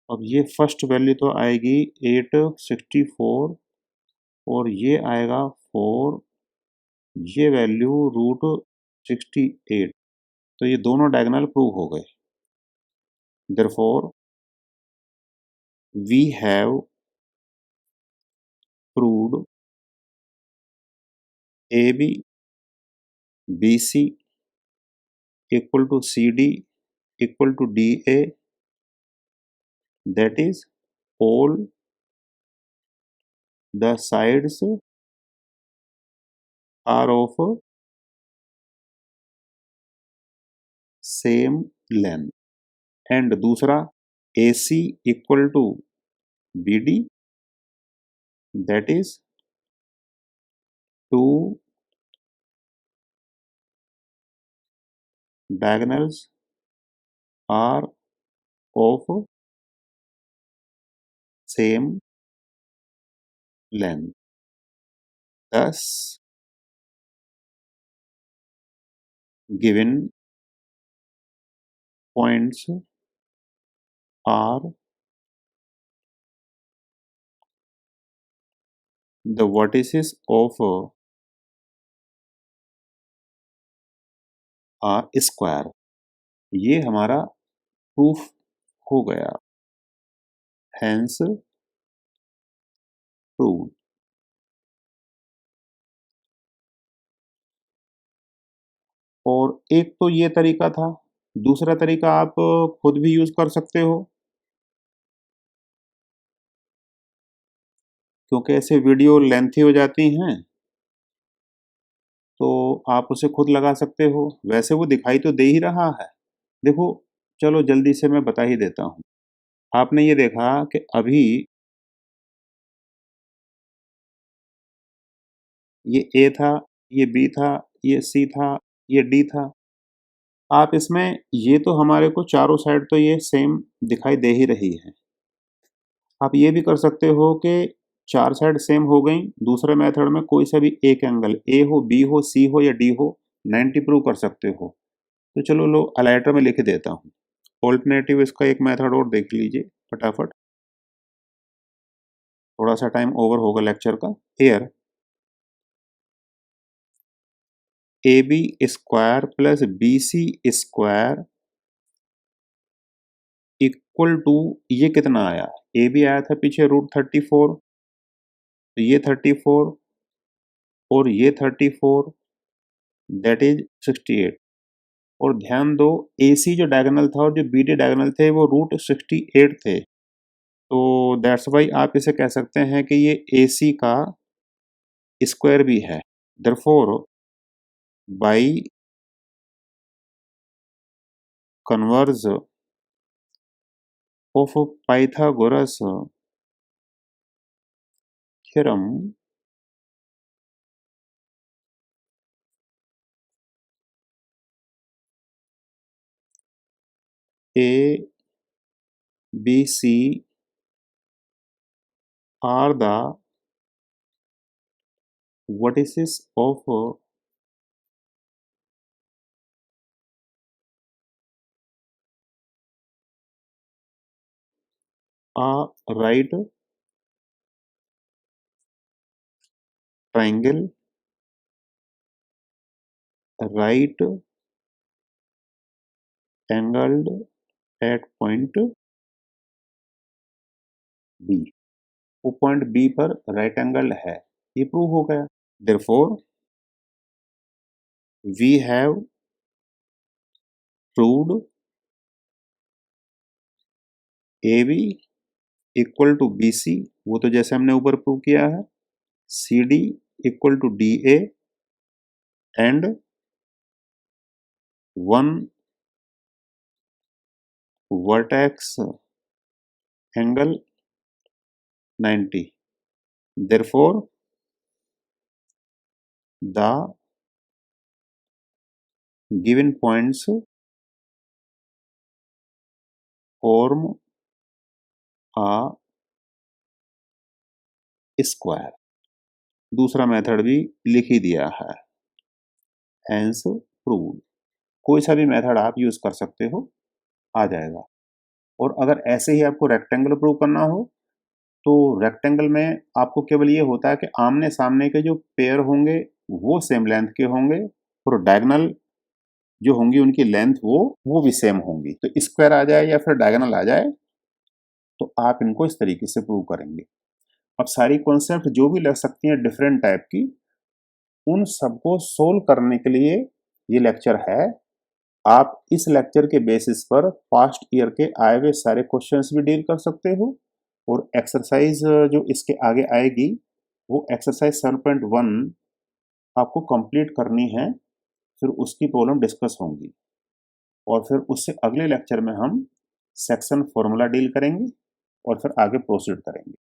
अब ये फर्स्ट वैल्यू तो आएगी 864, और ये आएगा 4, ये वैल्यू √68। तो ये दोनों डायगोनल प्रूव हो गए। Therefore we have proved AB BC equal to CD equal to DA, that is all the sides are of same length, and दूसरा AC equal to BD, that is to diagonals are of same length, thus given points are the vertices of a square। ये हमारा प्रूफ हो गया, हैंस प्रूव। और एक तो ये तरीका था, दूसरा तरीका आप खुद भी यूज कर सकते हो, क्योंकि ऐसे वीडियो लेंथी हो जाती हैं तो आप उसे खुद लगा सकते हो। वैसे वो दिखाई तो दे ही रहा है, देखो चलो जल्दी से मैं बता ही देता हूँ। आपने ये देखा कि अभी ये ए था, ये बी था, ये सी था, ये डी था। आप इसमें ये तो हमारे को चारों साइड तो ये सेम दिखाई दे ही रही है। आप ये भी कर सकते हो कि चार साइड सेम हो गई, दूसरे मेथड में कोई सा भी एक एंगल ए हो, बी हो, सी हो या डी हो 90 प्रूव कर सकते हो। तो चलो लो हाइलाइटर में लिख देता हूँ। ऑल्टरनेटिव इसका एक मेथड और देख लीजिए फटाफट, थोड़ा सा टाइम ओवर होगा लेक्चर का। Here A B square plus B C square equal to, ये कितना आया, ए बी आया था पीछे √34, तो ये 34 और ये 34, दैट इज 68। और ध्यान दो ए सी जो डायगोनल था और जो बी डी डायगोनल थे वो √68 थे, तो दैट्स वाई आप इसे कह सकते हैं कि ये ए सी का स्क्वायर भी है। Therefore by converse of Pythagoras theorem, A B C are the vertices of a right triangle, right angled at point B। वो पॉइंट B पर राइट एंगल है, ये प्रूव हो गया। Therefore we have proved AB equal to BC, वो तो जैसे हमने ऊपर प्रूव किया है, CD equal to DA and 1 vertex angle 90। Therefore the given points form a square. दूसरा मेथड भी लिख ही दिया है, हैंस प्रूव्ड। कोई सा भी मेथड आप यूज कर सकते हो, आ जाएगा। और अगर ऐसे ही आपको रेक्टेंगल प्रूव करना हो तो रेक्टेंगल में आपको केवल ये होता है कि आमने सामने के जो पेयर होंगे वो सेम लेंथ के होंगे और डायगोनल जो होंगी उनकी लेंथ वो भी सेम होंगी। तो स्क्वायर आ जाए या फिर डायगोनल आ जाए तो आप इनको इस तरीके से प्रूव करेंगे। अब सारी कॉन्सेप्ट जो भी लग सकती हैं डिफरेंट टाइप की, उन सबको सोल्व करने के लिए ये लेक्चर है। आप इस लेक्चर के बेसिस पर पास्ट ईयर के आए हुए सारे क्वेश्चंस भी डील कर सकते हो और एक्सरसाइज जो इसके आगे आएगी वो एक्सरसाइज 7.1 आपको कंप्लीट करनी है, फिर उसकी प्रॉब्लम डिस्कस होंगी और फिर उससे अगले लेक्चर में हम सेक्शन फॉर्मूला डील करेंगे और फिर आगे प्रोसीड करेंगे।